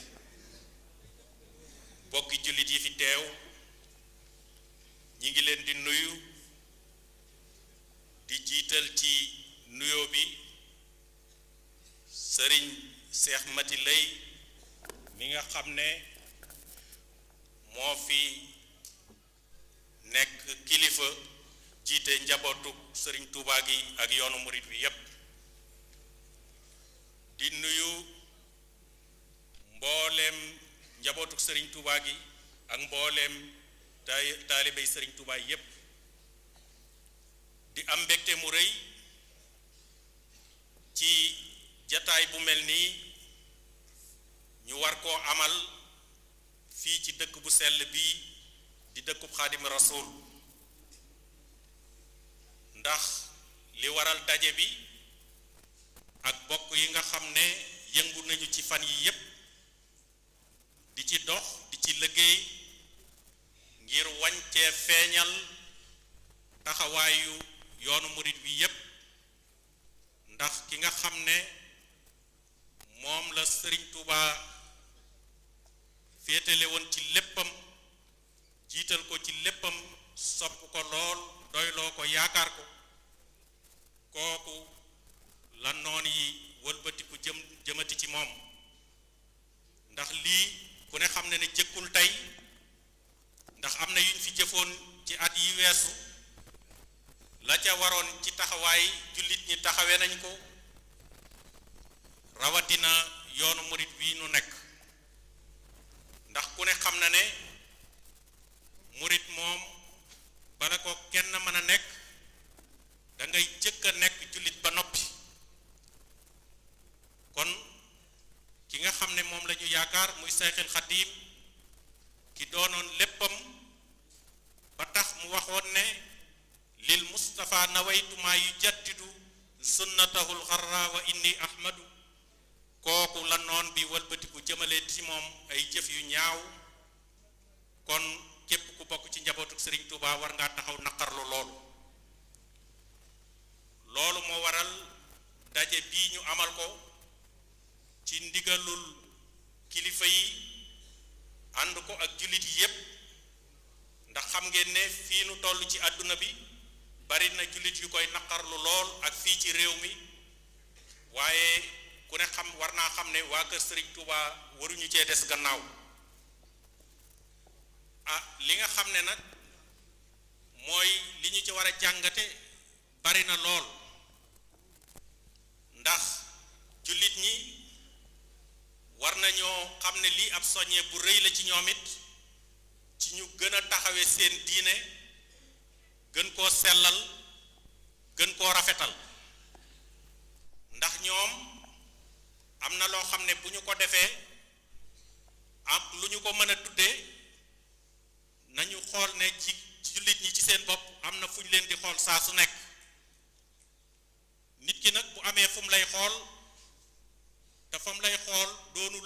bokki jullit yi fi teew ñi ngi leen di nuyu di jiital ci nuyoo bi sëriñ Cheikh Mati Lay mi nga xam ne moo fi nekk kilifa jiite njabootu sëriñ Touba gi ak yoonu murit bi yépp di nuyu mbooleem njabootu sëriñ Touba gi ak mbooleem taalibey sëriñ Touba yépp di am mbégte mu rëy ci jataay bu mel nii ñu war koo amal fii ci dëkk bu sell bii di dëkkub Xaadim Rasuul ndax li waral daje bi ak bokk yi nga xam ne yëngu nañu ci fan yi yépp di ci dox di ci liggéey ngir wañcee feeñal taxawaayu yoonu murit bi yépp ndax ki nga xam ne moom la Sëriñ Touba féetale woon ci léppam jiital ko ci léppam sopp ko lool doyloo ko yaakaar ko kooku la noon yi wëlbatiku jëmati ci moom ndax lii ku ne xam ne ne jëkkul tey ndax am na yuñ fi jëfoon ci at yi weesu la ca waroon ci taxawaay jullit ñi taxawe nañ ko rawatina yoonu murit bii nu nekk ndax ku ne xam na ne murit moom bala ko kenn mën a nekk da ngay jëkk a nekk jullit ba noppi kon ki nga xam ne moom la ñu yaakaar muy Seexul Xadiim ki doonoon léppam ba tax mu waxoon ne lil Mustafa nawaytu maa yujaddidu sunnatahul xarra wa inni ahmadu kooku la noon bi walbatiku jëmale ci moom ay jëf yu ñaaw kon képp ku bokk ci njabootu Serigne Touba war ngaa taxaw naqarlu loolu moo waral daje bii ñu amal ko ci ndigalul kilifa yi ànd ko ak jullit yi yépp ndax xam ngeen ne fii nu toll ci àdduna bi bari na jullit yu koy naqarlu lool ak fii ci réew mi waaye ku ne xam war naa xam ne waa kër Serigne Touba waruñu cee des gannaaw li nga xam ne nag mooy li ñu ci war a jàngate bari na lool ndax jullit ñi war nañoo xam ne lii ab soññee bu rëy la ci ñoom it ci ñu gën a taxawee seen diine gën koo sellal gën koo rafetal ndax ñoom am na loo xam ne bu ñu ko defee am lu ñu ko mën a tuddee nañu xool ne ci jullit ñi ci seen bopp am na fu ñu leen di xool saa su nekk nit ki nag bu amee fu mu lay xool te fa mu lay xool doonu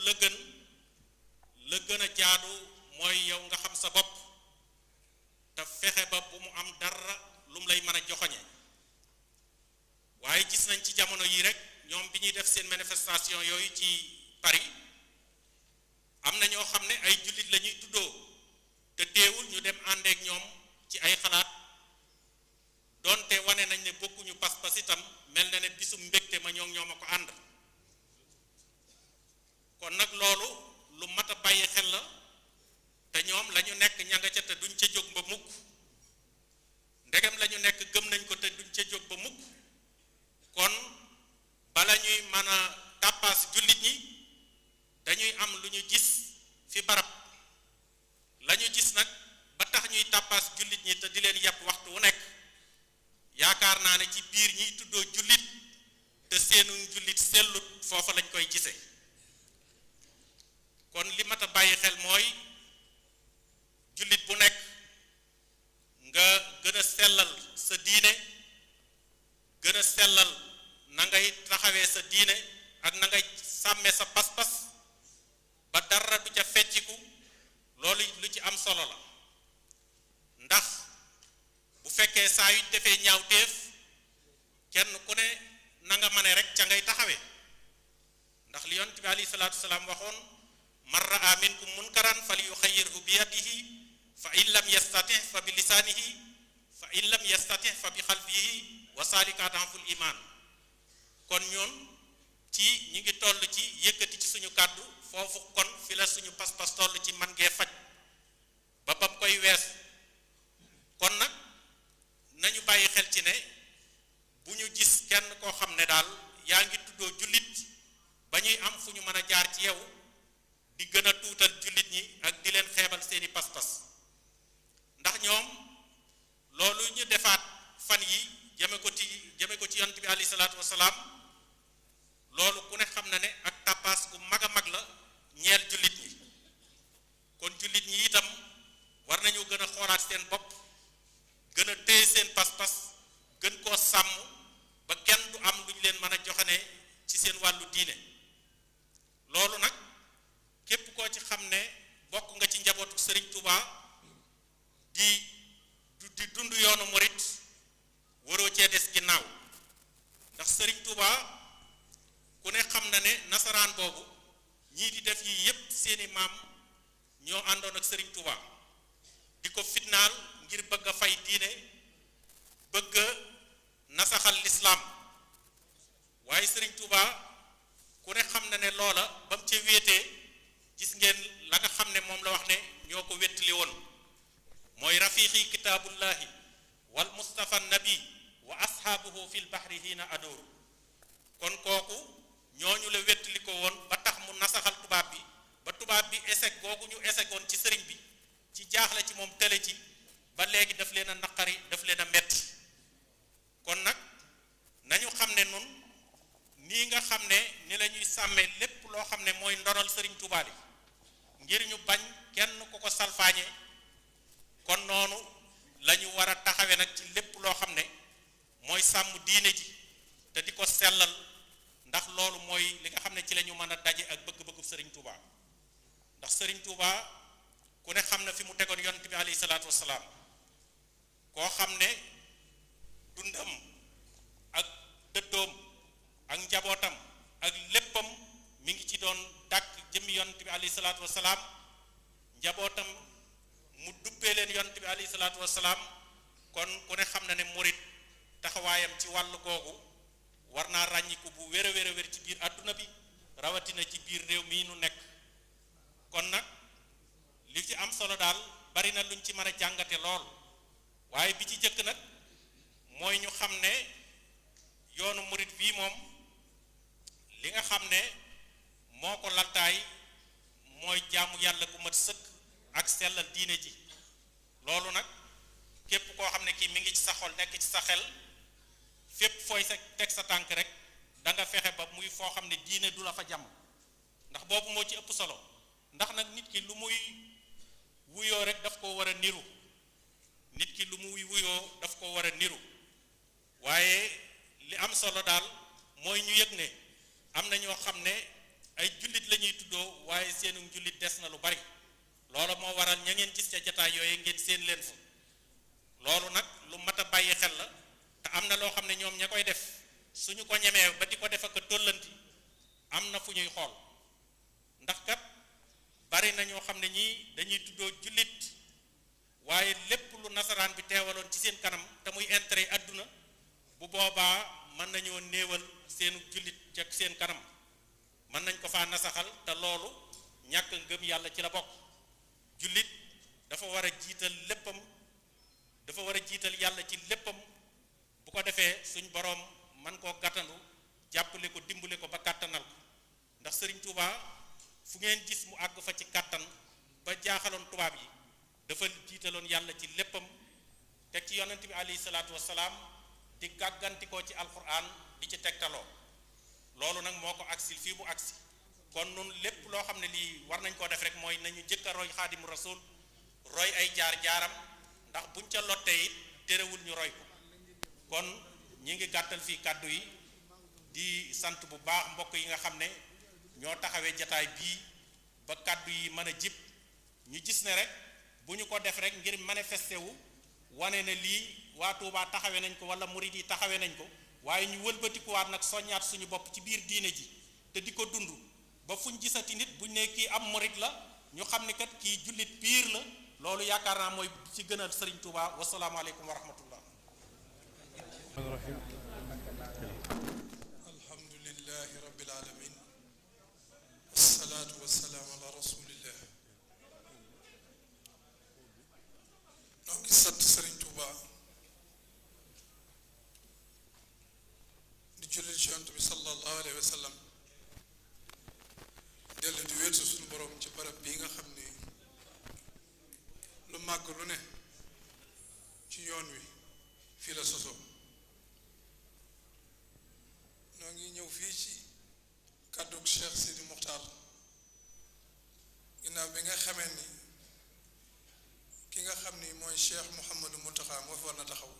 la gën a jaadu mooy yow nga xam sa bopp te fexe ba bu mu am dara lu mu lay mën a joxoñe waaye gis nañ ci jamono yi rek ñoom bi ñuy def seen manifestation yooyu ci Paris am na ñoo xam ne ay jullit la ñuy tuddoo te teewul ñu dem àndeek ñoom ci ay xalaat doonte wane nañ ne bokkuñu pas-pas itam mel na ne bisum mbégte ma ñoom a ko ànd kon nag loolu lu mat a bàyyi xel la te ñoom la ñu nekk ña nga ca te duñ ca jóg ba mukk ndegem la ñu nekk gëm nañ ko te duñ ca jóg ba mukk kon bala ñuy mën a tàppaas jullit ñi dañuy am lu ñu gis fi barab la ñu gis nag ba tax ñuy tàppaas jullit ñi te di leen yàpp waxtu wu nekk yaakaar naa ne ci biir ñiy tuddoo jullit te seenu jullit sellut foofa lañ koy gise kon li mat a bàyyi xel mooy jullit bu nekk nga gën a sellal sa diine gën a sellal na ngay taxawee sa diine ak na ngay sàmme sa pas-pas ba dara du ca fecciku loolu lu ci am solo la ndax bu fekkee saa yu defee ñaawteef kenn ku ne na nga mane rek ca ngay taxawee ndax li yonent bi alayhi salaatu wasalaam waxoon man raa minkum munkaran falyughayyirhu bi yadihi fa in lam yastatih fa bi lisaanihi fa in lam yastatih fa bi qalbihi wa zalika ad'aful iman kon ñoon ci ñi ngi toll ci yëkkati ci suñu kàddu foofu kon fi la suñu pas-pas toll ci man ngee faj ba bam koy weesu kon nag nañu bàyyi xel ci ne bu ñu gis kenn koo xam ne daal yaa ngi tuddoo jullit ba ñuy am fu ñu mën a jaar ci yow di gën a tuutal jullit ñi ak di leen xeebal seeni pas-pas ndax ñoom loolu ñu defaat fan yi jëme ko ci yonent bi alayhi salaatu wasalaam loolu ku ne xam na ne ak tàppaas gu mag a mag la ñeel jullit ñi kon jullit ñi itam war nañu gën a xoolaat seen bopp gën a téye seen pas-pas gën koo sàmm ba kenn du am lu ñu leen mën a joxane ci seen wàllu diine loolu nag képp koo ci xam ne bokk nga ci njabootu Serigne Touba di dund yoonu murit waroo cee des ginnaaw ndax Serigne Touba ku ne xam na ne nasaraan boobu ñii di def yii yépp seeni maam ñoo àndoon ak Serigne Touba di ko fitnaal ngir bëgg a fay diine bëgg a nasaxal lislaam waaye Serigne Touba ku ne xam na ne loola ba mu ca wéetee gis ngeen la nga xam ne moom la wax ne ñoo ko wettali woon mooy rafiqi kitaabullahi wal mustafa nabi wa ashaabuhu fil bahri hiina adooru kon kooku ñooñu la wettali ko woon ba tax mu nasaxal tubaab bi ba tubaab bi échec googu ñu échecoon ci sëriñ bi ci jaaxle ci moom tële ci ba léegi daf leen a naqari daf leen a metti kon nag nañu xam ne nun nii nga xam ne ni la ñuy sàmmee lépp loo xam ne mooy ndonal sëriñ Tuubaa li ngir ñu bañ kenn ku ko salfaañe kon noonu la ñu war a taxawe nag ci lépp loo xam ne mooy sàmm diine ji te di ko sellal ndax loolu mooy li nga xam ne ci la ñu mën a daje ak bëgg-bëggu sëriñ Tuubaa ndax sëriñ Tuubaa ku ne xam na fi mu tegoon yonent bi alayhi salaatu wassalaam koo xam ne dundam ak dëddoom ak njabootam ak léppam mi ngi ci doon dàkk jëmmi yonent bi alayhi salaatu wassalaam njabootam mu duppee leen yonent bi alayhi salaatu wassalaam kon ku ne xam na ne murit taxawaayam ci wàllu googu war naa ràññiku bu wér a wér a wér ci biir àdduna bi rawatina ci biir réew mii nu nekk kon nag li ci am solo daal bari na luñ ci mën a jàngate lool waaye bi ci jëkk nag mooy ñu xam ne yoonu murit bii moom li nga xam ne moo ko laltaay mooy jaamu yàlla gu mat sëkk ak sellal diine ji loolu nag képp koo xam ne kii mi ngi ci sa xol nekk ci sa xel fépp fooy sa teg sa tànk rek da nga fexe ba muy foo xam ne diine du la fa jàmm ndax boobu moo ci ëpp solo ndax nag nit ki lu muy wuyoo rek daf ko war a niru nit ki lu muy wuyoo daf ko war a niru waaye li am solo daal mooy ñu yëg ne am na ñoo xam ne ay jullit la ñuy tuddoo waaye seenu jullit des na lu bari loolu moo waral ña ngeen gis ca jataay yooyu ngeen seen leen fa loolu nag lu mat a bàyyi xel la te am na loo xam ne ñoom ña koy def suñu ko ñemee ba di ko def ak tollanti am na fu ñuy xool ndax kat bari na ñoo xam ne ñii dañuy tuddoo jullit waaye lépp lu nasaraan bi teewaloon ci seen kanam te muy intérêt àdduna bu boobaa mën nañoo néewal seenu jullit ca seen kanam mën nañ ko faa nasaxal te loolu ñàkk ngëm yàlla ci la bokk jullit dafa war a jiital léppam dafa war a jiital yàlla ci léppam bu ko defee suñ boroom man koo gàttandu jàppale ko dimbale ko ba kàttanal ko ndax sëriñ Tuubaa fu ngeen gis mu àgg fa ci kàttan ba jaaxaloon tubaab yi dafa jiitaloon yàlla ci léppam teg ci yonent bi alayhi salaatu wassalaam di gàggantikoo ci alquran di ci tegtaloo loolu nag moo ko agsil fii mu agsi kon nun lépp loo xam ne lii war nañ koo def rek mooy nañu jëkk a roy xaadimu rasul roy ay jaar-jaaram ndax buñ ca lottee it terewul ñu roy ko kon ñi ngi gàttal fii kàddu yi di sant bu baax mbokk yi nga xam ne ñoo taxawee jataay bii ba kàddu yi mën a jib ñu gis ne rek bu ñu ko def rek ngir manifesté wu wane ne lii waa Tuubaa taxawe nañ ko wala murid yi taxawe nañ ko waaye ñu wëlbatikuwaat nag soññaat suñu bopp ci biir diine ji te di ko dund ba fuñ gisati nit buñ ne kii am murid la ñu xam ni kat kii jullit piir la loolu yaakaar naa mooy ci gënal Sëriñ Tuubaa wasalaamaaleykum wa rahmatullah. alhamdulillahi rabbil alamin wassalaatu wassalaamu ala rasulillah. noo ngi sant Sëriñ Tuubaa di jullit ci Yonent bi sallallahu alayhi wa sallam dellu di wéetu suñu borom ci barab bii nga xam ni lu màgg lu ne ci yoon wi fii la sosoo. noo ngi ñëw fii ci kàddug Cheikh Sidi Muxtaar ginnaaw bi nga xamee ni ki nga xam ni mooy Cheikh Mouhamadou Mountakha moo fi war na taxaw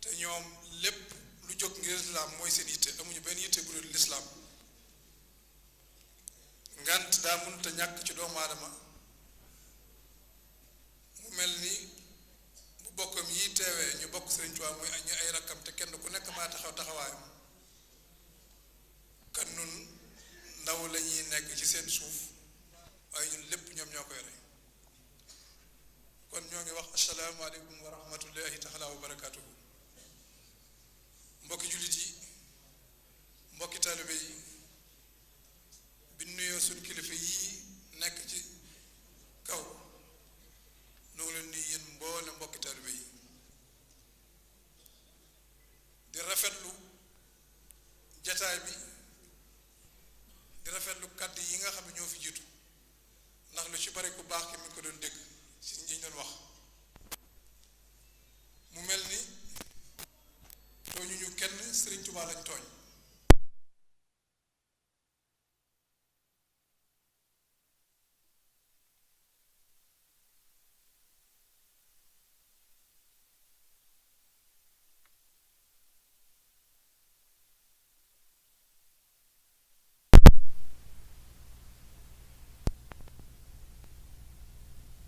te ñoom lépp lu jóg ngir lislaam mooy seen yitte amuñu benn yitte bu dul lislaam ngant daa mënut a ñàkk ci doomu aadama mu mel ni bu bokkam yi teewee ñu bokk Sëriñ Tuubaa muy ñu ay rakkam te kenn ku nekk maa taxaw taxawaayam kan nun ndaw la ñuy nekk ci seen suuf waaye ñun lépp ñoom ñoo ko yore kon ñoo ngi wax asalaamaaleykum wa rahmatullahi taala wa barakaatuhu. mbokki jullit yi mbokki taalibe yi bi nuyoo suñ kilifa yii nekk ci kaw noo leen di yéen mboole mbokki taalibe yi di rafetlu jataay bi di rafetlu kàddu yi nga xam ne ñoo fi jiitu ndax lu ci bari ku baax ki mi ngi ko doon dégg ci ñi doon wax mu mel ni tooñu ñu kenn Sëriñ Tuubaa lañ tooñ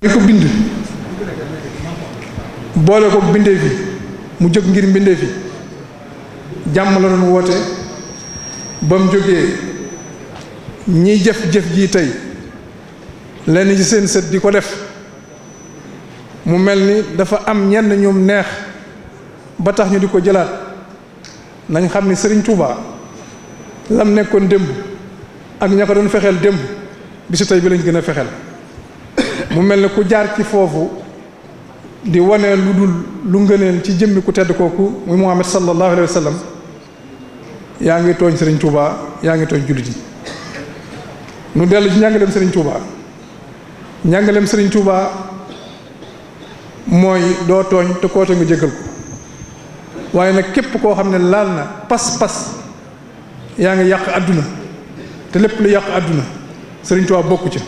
li ko bind boole ko bindee fi mu jóg ngir mbindee fi jàmm la doon woote ba mu jógee ñiy jëf-jëf jii tey lenn ci seen sët di ko def mu mel ni dafa am ñenn ñoom neex ba tax ñu di ko jëlaat nañ xam ni Sëriñ Tuubaa lam nekkoon démb ak ña ko doon fexeel démb bisu tey bi lañ gën a fexeel mu mel ne ku jaar ci foofu di wane lu dul lu ngëneel ci jëmmi ku tedd kooku muy Muhammad sallallahu alayhi wa sallam yaa ngi tooñ Sëriñ Tuubaa yaa ngi tooñ jullit yi nu dellu ci njàngaleem Sëriñ Tuubaa njàngaleem Sëriñ Tuubaa mooy doo tooñ te koo tooñ nga jéggal ko waaye nag képp koo xam ne laal na pas-pas yaa ngi yàq àdduna te lépp lu yàq àdduna Sëriñ Tuubaa bokku ca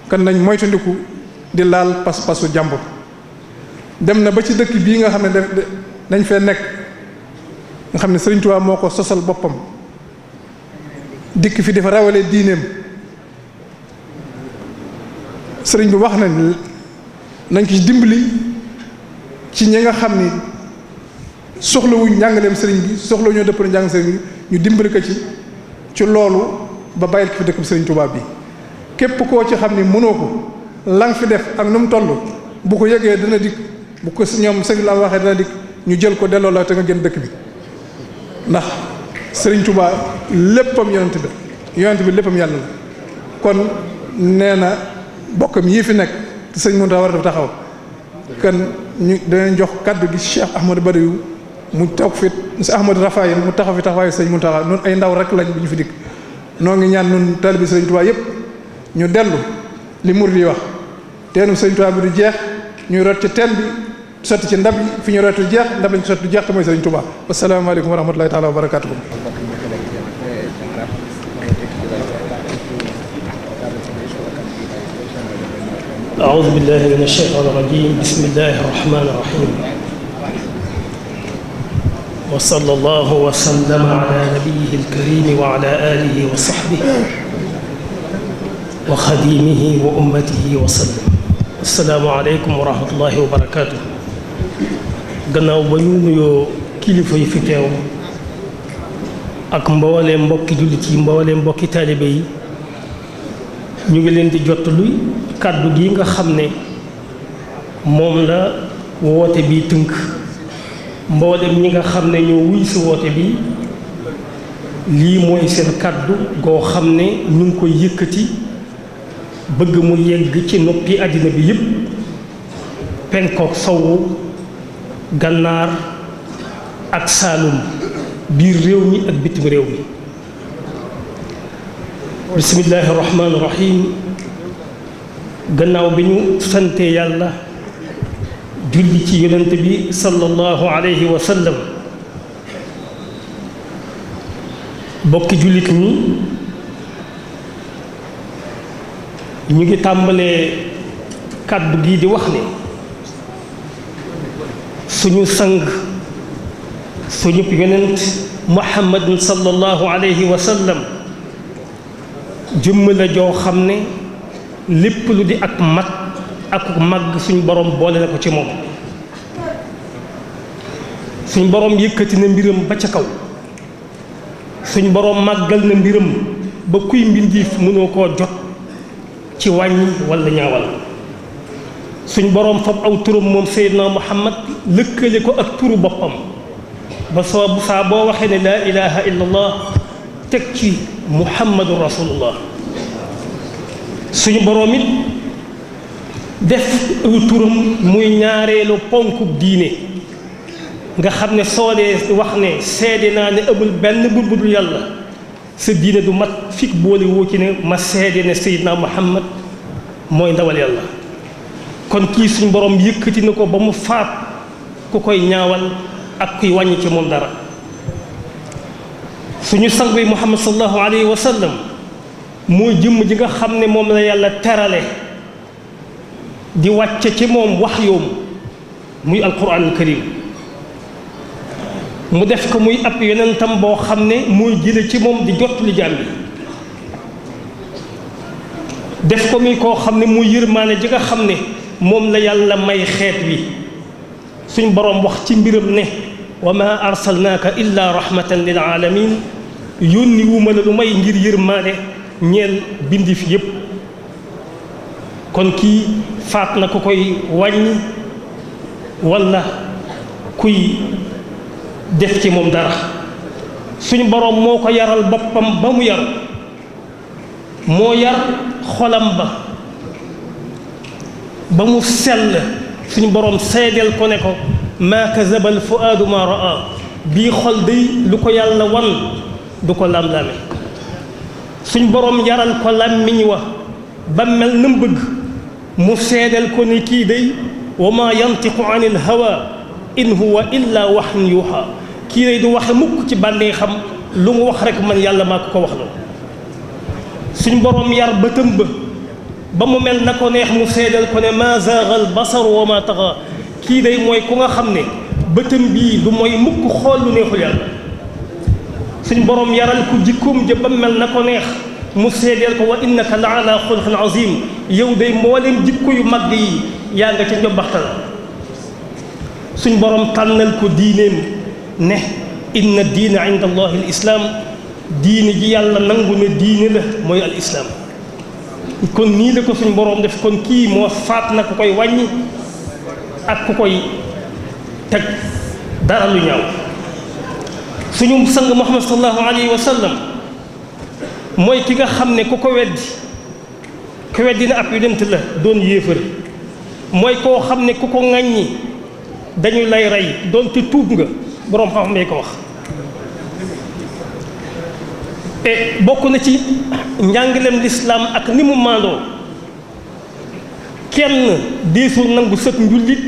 kan nañ moytandiku di laal pas-pasu jàmbur dem na ba ci dëkk bii nga xam ne dañ fee nekk nga xam ne Sëriñ Tuubaa moo ko sosal boppam dikk fi dafa rawale diineem sëriñ bi wax nañ ko ci dimbali ci ñi nga xam ni soxlawuñ njàngaleem sëriñ bi soxlawu ñoo dëppale njàng sëriñ bi ñu dimbali ko ci loolu ba bàyyil ko fi dëkk bi Sëriñ Tuubaa bi képp koo ci xam ni mënoo ko lang fi def ak nu mu toll bu ko yëgee dana dikk bu ko ñoom sëñ la waxee dana dikk ñu jël ko delloo la te nga génn dëkk bi ndax Sëriñ Tuubaa léppam yonent bi léppam yàlla la kon nee na bokkam yii fi nekk te sëñ Mountakha war a def taxaw kan ñu danañ jox kaddu gi Cheikh Ahmadou Badawi mu toog fi si Ahmadou Rafaay mu taxaw fi taxawaayu sëñ Mountakha noonu ay ndaw rek lañ bi ñu fi dikk noo ngi ñaan nun taalibe Sëriñ Tuubaa yépp ñu dellu li murid yi wax teenu Sëriñ Tuubaa bi du jeex ñuy rot ci teen bi sotti ci ndab yi fi ñu rotu jeex ndab lañ ko sotti du jeex te mooy Sëriñ Tuubaa wasalaamaaleykum wa rahmatulahi taala wa barakaatuhu أعوذ بالله من الشيطان الرجيم بسم الله الرحمن الرحيم وصلى الله وسلم على نبيه الكريم وعلى آله وصحبه وخديمه وأمته وسلم السلام عليكم ورحمة الله وبركاته gannaaw ba ñu nuyoo kilifa yi fi teew ak mbooleem mbokki jullit yi mbooleem mbokki taalibe yi ñu ngi leen di jottali kàddu gi nga xam ne moom la woote bi tënk mboolem ñi nga xam ne ñoo wuy si woote bi lii mooy seen kàddu goo xam ne ñu ngi koy yëkkati bëgg mu yegg ci noppi àddina bi yépp penkook sowwu gànnaar ak saalum biir réew mi ak bitim réew mi bismillaahi rahmaani rahiim gannaaw bi ñu sante yàlla julli ci yonent bi sallallahu alayhi wa sallam bokki jullit ñi ñu ngi tàmbalee kàddu gi di wax ne suñu sang suñu yonent muhammadin sallallahu alayhi wa sallam jëmm la joo xam ne lépp lu di ak mat ak màgg suñu borom boole na ko ci moom suñu borom yëkkati na mbiram ba ca kaw suñu borom màggal na mbiram ba kuy mbindiif mënoo koo jot ci wàññi walla ñaawal suñu borom fab aw turam moom Seydina Muhammad lëkkale ko ak turu boppam ba soo saa boo waxee ne laa ilaha illallah teg ci muhammadu rasulullah suñu boroom it def turam muy ñaareelu ponkub diine nga xam ne soo dee wax ne seede naa ne amul benn buur bu dul yàlla sa diine du mat fik boole woo ci ne ma seede ne Seydina Muhammad mooy ndawal yàlla kon kii suñu boroom yëkkati na ko ba mu faat ku koy ñaawal ak kuy wàññi ci moom dara suñu sang bi Muhammad sallallahu alayhi wa sallam mooy jëmm ji nga xam ne moom la yàlla terale di wàcce ci moom wax yoom muy alquranul karim mu def ko muy ab yonentam boo xam ne mooy jële ci moom di jot li jaam bi def ko muy koo xam ne muy yërmaane ji nga xam ne moom la yàlla may xeet wi suñ boroom wax ci mbiram ne wa ma arsalnaaka illa rahmatan lil alamin yónni wu ma la lu may ngir yërmaane ñeel bindi fi yépp kon kii faat na ku koy wàññi walla kuy def ci moom dara suñu boroom moo ko yaral boppam ba mu yaru moo yar xolam ba mu sell suñu boroom seedeel ko ne ko maa kazaba al fuaadu maa raa bii xol day lu ko yàlla wan du ko lam-lame suñu boroom yaral ko làmmiñ wa ba mel na mu bëgg mu seedeel ko ni kii day wa maa yantiqu anil hawa in huwa illa wahyun yuuhaa kii day du waxe mukk ci bànnee xam lu mu wax rek man yàlla maa ko wax la suñ boroom yar bëtam ba mu mel na ko neex mu seedal ko ne maa zaaga al basar wa maa taxa kii day mooy ku nga xam ne bëtam bii du mooy mukk xool lu neexul yàlla suñ boroom yaral ko jikkoom ja ba mel na ko neex mu seedeel ko wa innaka la ala xuluqin azim yow day mboolem jikko yu mag yi yaa nga ca njobbaxtal suñ boroom tànnal ko diineem ne inna diina inda allahi al islaam diine ji yàlla nangu ne diine la mooy al islaam kon nii la ko suñ boroom def kon kii moo faat na ku koy wàññi ak ku koy teg dara lu ñaaw suñu sang Muhammad sallallahu alayhi wa sallam mooy ki nga xam ne ku ko weddi na ab yonent la doon yéefar mooy koo xam ne ku ko ŋàññi dañu lay rey doonte tuub nga boroom xam-xam yi ko wax et bokk na ci njàngaleem lislaam ak ni mu maandoo kenn deesul nangu sëg njullit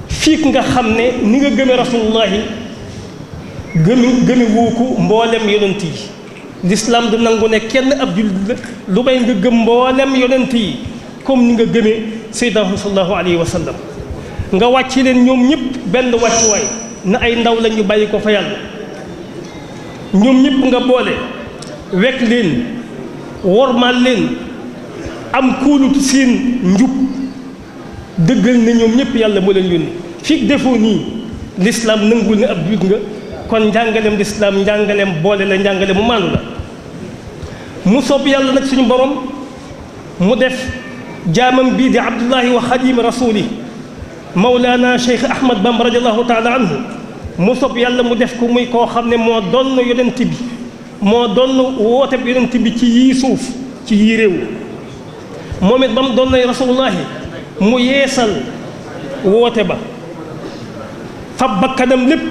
fiik nga xam ne ni nga gëme rasulullahi gëme woo ko mboolem yonent yi lislaam du nangu ne kenn ab jullit la lu may nga gëm mboolem yonent yi comme ni nga gëmee sayyidina sallallahu alayhi wa sallam nga wàcc leen ñoom ñëpp benn wàccuwaay na ay ndaw lañu bàyyi ko fa yàlla ñoom ñëpp nga boole wekk leen wormaal leen am kóolutu seen njub dëggal ne ñoom ñëpp yàlla moo leen yónni fii defoo nii lislaam nangul ne ab juut nga kon njàngaleem lislaam njàngaleem boole la njàngale mu maandu la mu soob yàlla nag suñu borom mu def jaamam bii di abdullahi wa xadim rasuli mawlaana cheikh ahmad bamba radiallahu taala anhu mu sob yàlla mu def ko muy koo xam ne moo doon yonent bi moo doon woote yonent bi ci yii suuf ci yii réew moom it ba mu doon rasulullahi mu yeesal woote ba fab bakkanam lépp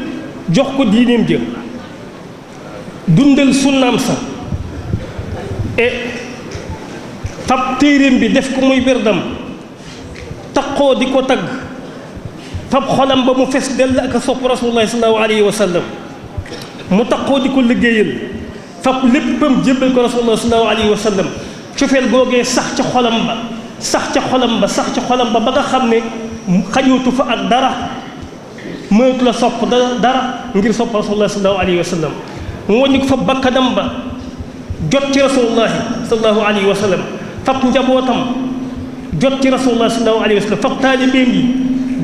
jox ko diineem jë dundal sunnaam sa et fab téeréem bi def ko muy birdam taqoo di ko tagg fab xolam ba mu fes dell ak a sopp rasulullahi sallallahu alayhi wa sallam mu taqoo di ko liggéeyal fab léppam jébbal ko rasulullahi sallallahu alayhi wa sallam cofeel googee sax ca xolam ba sax ca xolam ba ba nga xam ne xañootu fa ak dara mënatu la sopp dara ngir sopp rasulullahi sallallahu alayhi wa sallam mu wàññi ko fab bakkanam ba jot ci rasulullahi sallallahu alayhi wa sallam fab njabootam jot ci rasulullahi sallallahu alayhi wa sallam fab taalibeem yi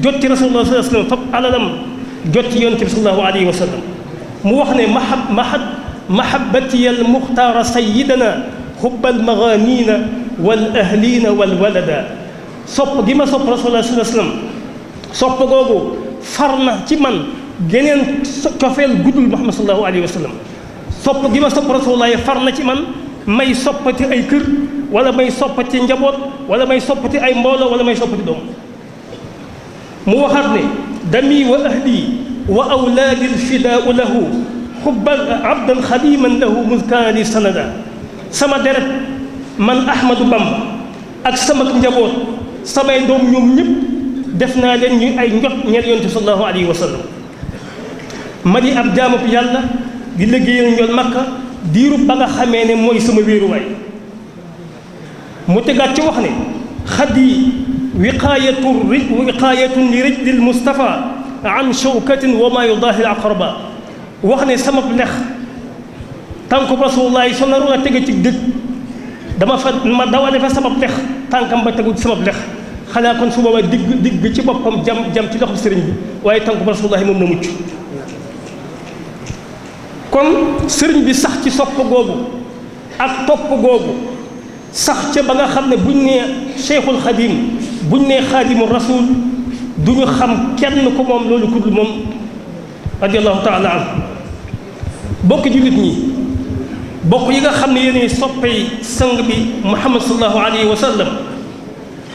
jot ci rasulullah sallallahu alayhi wa sallam fab alalam jot ci yonent bi sallallahu alayhi wa sallam mu wax ne mahabbati al muxtaara sayidana hubbal maganiina wal ahliina wal walada sopp gi ma sopp rasulullah sallallahu alayhi wa sallam sopp googu far na ci man geneen cofeel guddul muhammad sallallahu alayhi wa sallam sopp gi ma sopp rasulullah far na ci man may soppati ay kër wala may soppati njaboot wala may soppati ay mbooloo wala may soppati doom mu waxaat ne dami wa ahli wa awlaadi lfidaau lahu xubban abdan xadiman lahu muskaana li sanada sama deret man Ahmadou Bamba ak sama njaboot samay doom ñoom ñëpp def naa leen ñuy ay njot ñeel yonent bi sallallahu alayhi wa sallam ma di ab jaamub yàlla di liggéeyal njool makka diirub ba nga xamee ne mooy sama wéeruwaay mu tegaat ci wax ne xaddi wiqaayatun li rijlil Mustafa an shawkatin wa ma yudaahi al aqraba wax ne sama lex tànku rasulullahi so naroon a tege ci dëkk ma dawale fa sama lex tànkam ba tegu ci sama lex xanaa kon su boobaa digg ci boppam jam ci loxo sëriñ bi waaye tànku rasulullahi moom na mucc kon sëriñ bi sax ci sopp googu ak topp googu sax ca ba nga xam ne buñ nee cheikhul xadim buñ nee xaadimu rasul du ñu xam kenn ko moom loolu ku dul moom radiallahu taala an bokk jullit ñi bokk yi nga xam ne yéen soppey sang bi muhammad sallallahu alayhi wa sallam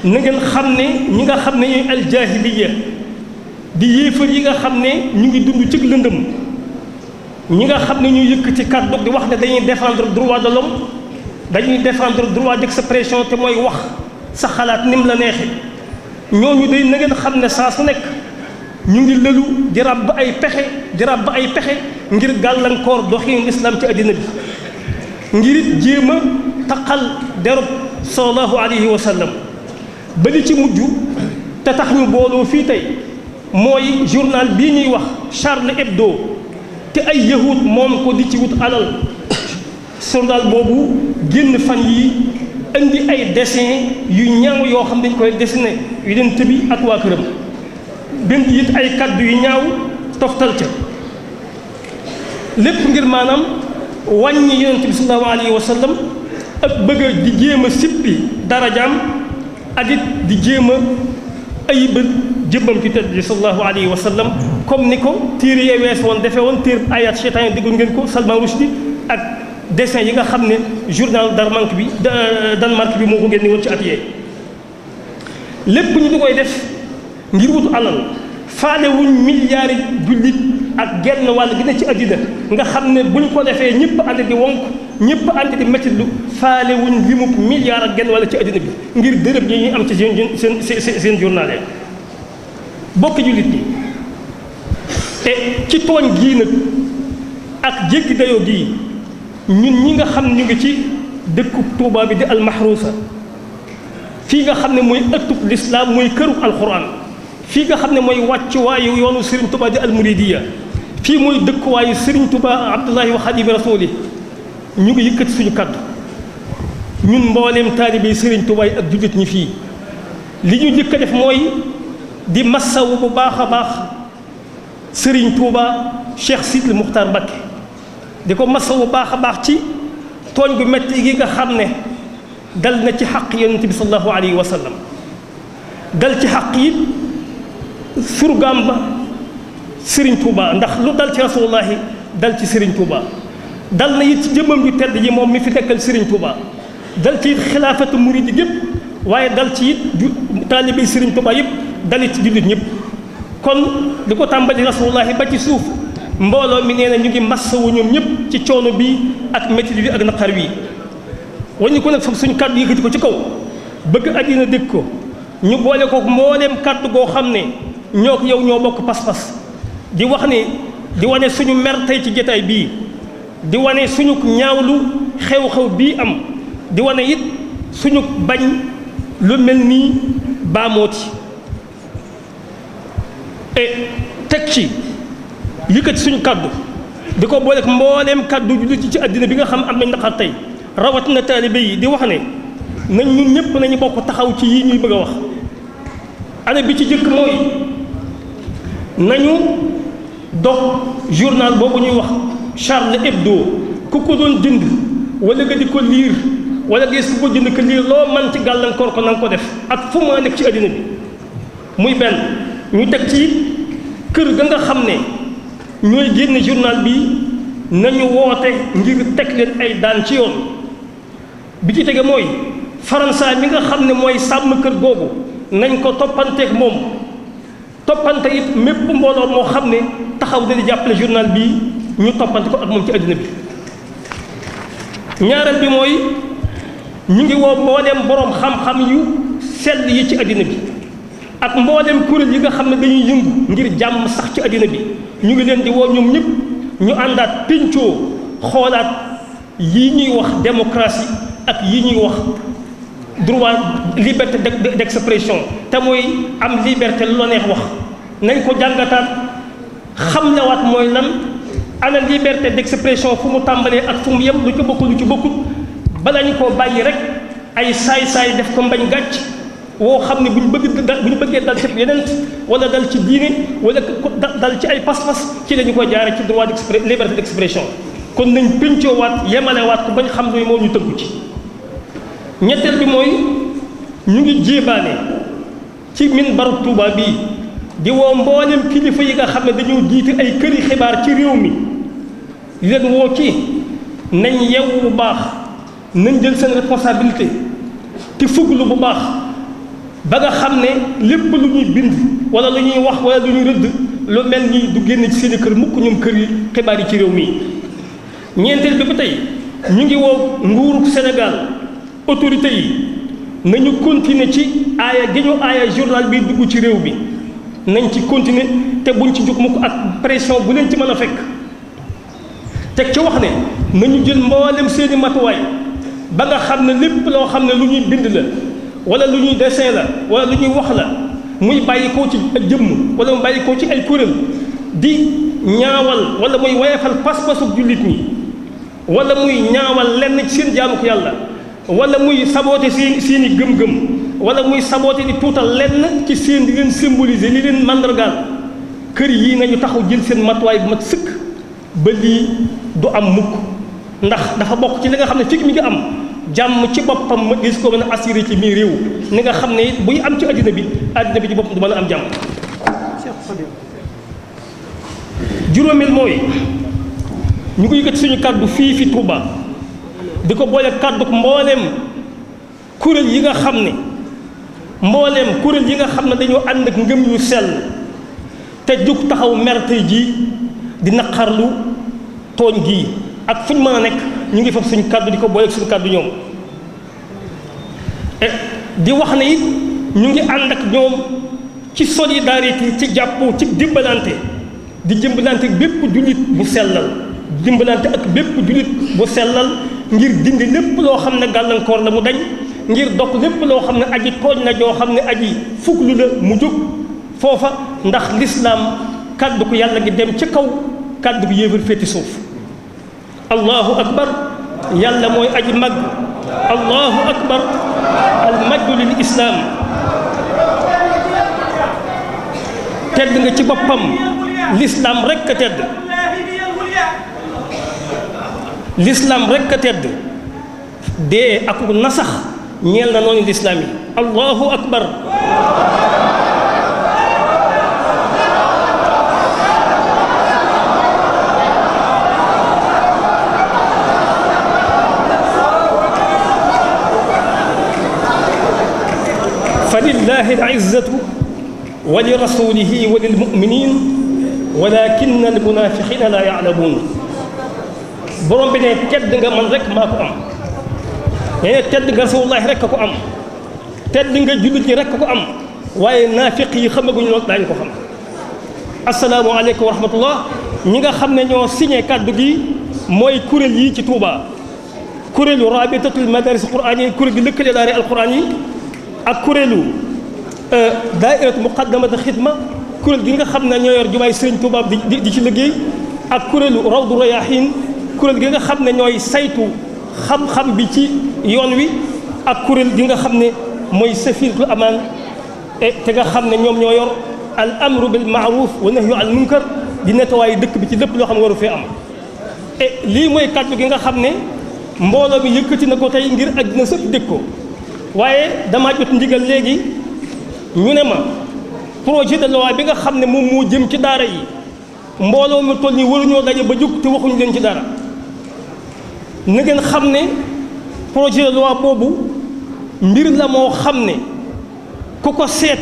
na ngeen xam ne ñi nga xam ne ñooy aljaahiliya di yéefar yi nga xam ne ñu ngi dund ci lëndëm ñi nga xam ne ñu yëkkati kàddu di wax ne dañuy défendre droit de l'homme dañuy défendre droit d'expression te mooy wax sa xalaat ni mu la neexee ñooñu day na ngeen xam ne saa su nekk ñu ngi lëlu di ràbb ay pexe ngir gàllankoor doxinu islam ci àddina bi ngir it jéem a taqal derub sallallahu alayhi wa sallam ba li ci mujj te tax ñu booloo fii tey mooy journal bii ñuy wax Charlie Hebdo te ay yahut moom ko di ci wut alal journal boobu génn fan yi indi ay dessin yu ñaaw yoo xam dañ koy dessiné yonent bi ak waa këram bind it ay kaddu yu ñaaw toftal ca lépp ngir maanaam wàññi yonent bi sallallahu alayhi wa sallam ak bëgg di jéem a sippi darajaam ak it di jéem a ayibal jëmmam ci tedd bi sallallahu alayhi wa sallam comme ni ko téere yee wees woon defee woon téere ayat cheytaan déglu ngeen ko Salman Rushdie ak dessin yi nga xam ne journal Danemark bi moo ko génne woon ci at yee lépp ñu di koy def ngir wut alal faale wuñ milliards jullit ak genn wàll gi ne ci àddina nga xam ne buñ ko defee ñëpp ànd di wonk ñëpp ànd di mettitlu faale wuñ limu milliards ak genn wàll ci àddina bi ngir dërëb yi ñuy am ci seen journal yi bokk jullit ñi te ci tooñ gii nag ak jéggi dayoo gii ñun ñi nga xam ñu ngi ci dëkku Tuubaa bi di almahruusa fii nga xam ne mooy ëttub lislaam mooy kërub alquran fii nga xam ne mooy wàccuwaayu yoonu Serigne Touba di almuridiya fii mooy dëkkuwaayu Serigne Touba Abdullahi wa Xaadimu Rasuuli ñu ngi yëkkati suñu kaddu ñun mbooleem taalibe Serigne Touba yi ak jullit ñi fii li ñu njëkk a def mooy di massawu bu baax a baax Serigne Touba Cheikh Sidil Muxtaar Mbakke di ko massawu bu baax a baax ci tooñ gu metti gi nga xam ne dal na ci xaq yonent bi sallallahu alayhi wa sallam dal ci xaq yi surgaam ba Serigne Touba ndax lu dal ci rasulullahi dal ci Serigne Touba dal na it ci jëmmam ju tedd ji moom mi fi nekkal Serigne Touba dal ci xilaafatu murid gépp waaye dal ci it taalibe Serigne Touba yëpp dalit ci jullit ñëpp kon di ko tàmbali rasulullahi ba ci suuf mbooloo mi nee na ñu ngi massawu ñoom ñëpp ci coono bi ak métti bi ak naqar wi wañu ko nag foofu suñu kàddu yëkkati ko ci kaw bëgg àddina dégg ko ñu boole ko mbooleem kàddu goo xam ne ñoo ko yow ñoo bokk pas-pas di wax ne di wane suñu mer tey ci jotaay bii di wane suñu ñaawlu xew-xew bii am di wane it suñu bañ lu mel nii baamooti teg ci yëkkati suñu kàddu di ko booleek mbooleem kàddu ju ci àddina bi nga xam am nañ naqar tey rawatina taalibe yi di wax ne nañ ñun ñëpp nañu bokk taxaw ci yii ñuy bëgg a wax ana bi ci jëkk mooy nañu dog journal boobu ñuy wax Charlie Hebdo ku ko doon jënd wala nga di ko liir wala nga su ko jënd ko liir loo man ci gàllankoor ko na nga ko def ak fu ma nekk ci àddina bi muy benn ñu teg ci kër ga nga xam ne ñooy génne journal bi nañu woote ngir teg leen ay daan ci yoon bi ci tege mooy faransa mi nga xam ne mooy sàmm kër googu nañ ko toppanteeg moom toppante it mépp mbooloo moo xam ne taxaw na di jàppale journal bii ñu toppante ko ak moom ci àddina bi. ñaareel bi mooy ñu ngi woo mbooleem boroom xam-xam yu sell yi ci àddina bi ak mbooleem kuréel yi nga xam ne dañuy yëngu ngir jàmm sax ci àddina bi ñu ngi leen di woo ñoom ñëpp ñu àndaat pincoo xoolaat yi ñuy wax démocratie ak yi ñuy wax droit liberté d'expression te mooy am liberté lu la neex wax nañ ko jàngataat xam lewaat mooy lan ana liberté d'expression fu mu tàmbalee ak fu mu yem lu ci bokkul lu ci bokkul bala ñu koo bàyyi rek ay saay-saay def ko mbañ gàcc woo xam ne bu ñu bëggee dal ci yeneen wala dal ci diine wala dal ci ay pas-pas ci la ñu koy jaare ci droit liberté d'expression kon nañ péncoowaat yemalewaat ko bañ xam ne moo ñu tënku ci. ñetteel bi mooy ñu ngi jéebaane ci minbaru Tuuba bii di woo mboolem kilifa yi nga xam ne dañoo jiite ay këri xibaar ci réew mi di leen woo ci nañ yeewu bu baax nañ jël seen responsabilité te fuglu bu baax ba nga xam ne lépp lu ñuy bind wala lu ñuy wax wala lu ñuy rëdd lu mel nii du génn ci seeni kër mukk ñoom kër yi xibaar yi ci réew mi. ñeenteel bi ba tey ñu ngi woo nguuru Sénégal autorité yi nañu continuer ci aaya gi ñu aaya journal bi dugg ci réew bi nañ ci continuer te buñ ci jóg mukk ak pression bu leen ci mën a fekk teg ci wax ne nañu jël mboolem seeni matuwaay ba nga xam ne lépp loo xam ne lu ñuy bind la wala lu ñuy dessin la wala lu ñuy wax la muy bàyyi koo ci ak jëmm wala mu bàyyi koo ci ay kuréel di ñaawal wala muy woyefal pas-pasu jullit ñi wala muy ñaawal lenn ci seen jaamu ko yàlla wala muy saboote seeni gëm-gëm wala muy saboote di tuutal lenn ci seen di leen symboliser li leen mandargaal kër yii nañu taxaw jël seen matuwaay bu mat sëkk ba lii du am mukk ndax dafa bokk ci li nga xam ne fii mi ngi am jàmm ci boppam ma gis ko mën a assuré ci biir réew ni nga xam ne it buy am ci àddina bi ci boppam du mën a am jàmm. juróomeel mooy ñu ngi yëkkati suñu kàddu fii fi Touba di ko boole kàddu mbooleem kuréel yi nga xam ne dañoo ànd ak ngëm yu sell te jug taxaw mer tey jii di naqarlu tooñ gii ak fu ñu mën a nekk ñu ngi fab suñu kàddu di ko boole ak suñu kàddu ñoom di wax ne it ñu ngi ànd ak ñoom ci solidarité ci jàppoo ci dimbalante di dimbalante bépp jullit bu sellal dimbalante ak bépp jullit bu sellal ngir dindi lépp loo xam ne gàllankoor la mu dañ ngir dog lépp loo xam ne aji tooñ la joo xam ne aji fuglu la mu jóg foofa ndax lislaam kàddu ko yàlla gi dem ci kaw kàddu ko yéefar féeti suuf allahu akbar yàlla mooy aji mag allahu akbar al majdu lil islaam tedd nga ci boppam lislaam rekk a tedd lislaam rekk a tedd dee ak nasax ñeel na noonu lislaam yi allahu akbar fa lillahi al-izzatu wa li rasulihi wa lil mu'minin walakinna al munafiqina la ya'lamun borom bi ne tedd nga man rek maa ko am nee tedd nga rasulullahi rek ko am tedd nga jullit ñi rek ko am waaye naafiq yi xamaguñu loolu daañu ko xam. asalaamaaleykum wa rahmatullah ñi nga xam ne ñoo signé kàddu gi mooy kuréel yi ci Touba kuréelu rabitatul madaris qur'an yi kuréel gi lëkkale daara alquran yi ak kuréelu daairatu muqaddamatu xidma kuréel gi nga xam ne ñoo yor jumaay Sëriñ Touba di ci liggéey ak kuréelu rawdu rayahin kuréel gi nga xam ne ñooy saytu xam-xam bi ci yoon wi ak kuréel gi nga xam ne mooy safinatul amaan te nga xam ne ñoom ñoo yor al amru bil maaruf wa nahyu al munkar di nettoyer dëkk bi ci lépp loo xam ne waru fee am lii mooy kàddu gi nga xam ne mbooloo mi yëkkati na ko tey ngir àddina sëpp dégg ko waaye damaa jot ndigal léegi ñu ne ma projet de loi bi nga xam ne moom moo jëm ci daara yi mbooloo mi toll nii waruñoo daje ba jóg te waxuñu leen ci dara na ngeen xam ne projet de loi boobu mbir la moo xam ne ku ko seet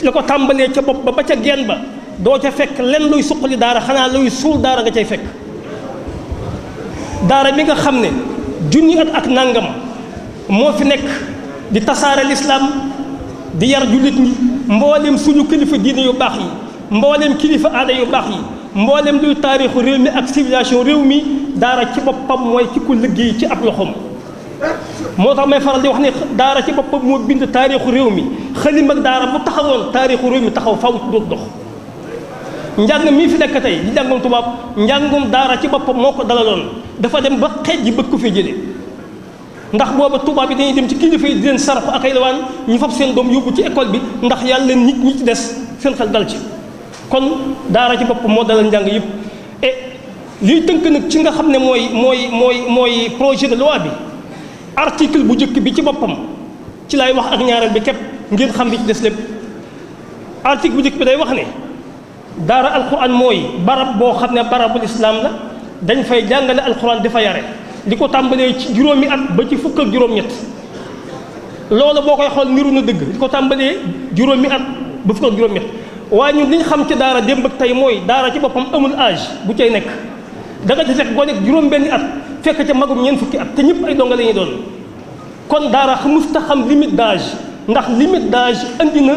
la ko tàmbalee ca bopp ba ca genn ba doo ca fekk lenn luy suqali daara xanaa luy suul daara nga cay fekk. daara bi nga xam ne junni at ak nangam moo fi nekk di tasaare lislaam di yar jullit ñi mboolem suñu kilifa diine yu baax yi mboolem kilifa aada yu baax yi mboolem luy taarixu réew mi ak civilisation réew mi daara ci boppam mooy ki ko liggéey ci ab loxoom. moo tax may faral di wax ne daara ci boppam moo bind taarixu réew mi xalim ak daara bu taxawoon taarixu réew mi taxaw faw ci doot dox. njàng mii fi nekk tey di njàngum tubaab njàngum daara ci boppam moo ko dalaloon dafa dem ba xeej ji bëgg ko fee jëlee ndax booba tubaab yi dañuy dem ci kilifa yi di leen saraf ak ay lawaan ñu fab seen doom yóbbu ci école bi ndax yàlla nit ñi ci des seen xel dal ci. kon daara ci boppam moo dalal njàng yëpp et liy tënk nag ci nga xam ne mooy projet de loi bi article bu njëkk bi ci boppam ci lay wax ak ñaareel bi képp ngir xam li ci des lépp. article bu njëkk bi day wax ne daara alquran mooy barab boo xam ne barabul islam la dañ fay jàngale alquran dafa yare li ko tàmbalee ci juróomi at ba ci fukk ak juróom-ñett loolu boo koy xool niru na dëgg li ko tàmbalee juróomi at ba fukk ak juróom-ñett waaye ñun li ñu xam ci daara démb ak tey mooy daara ci boppam amul âge bu cay nekk da nga ci fekk boo nekk juróom-benni at fekk ca magum ñeent fukki at te ñëpp ay donga la ñuy doon kon daara musta xam limite d'âge ndax limite d'âge andi na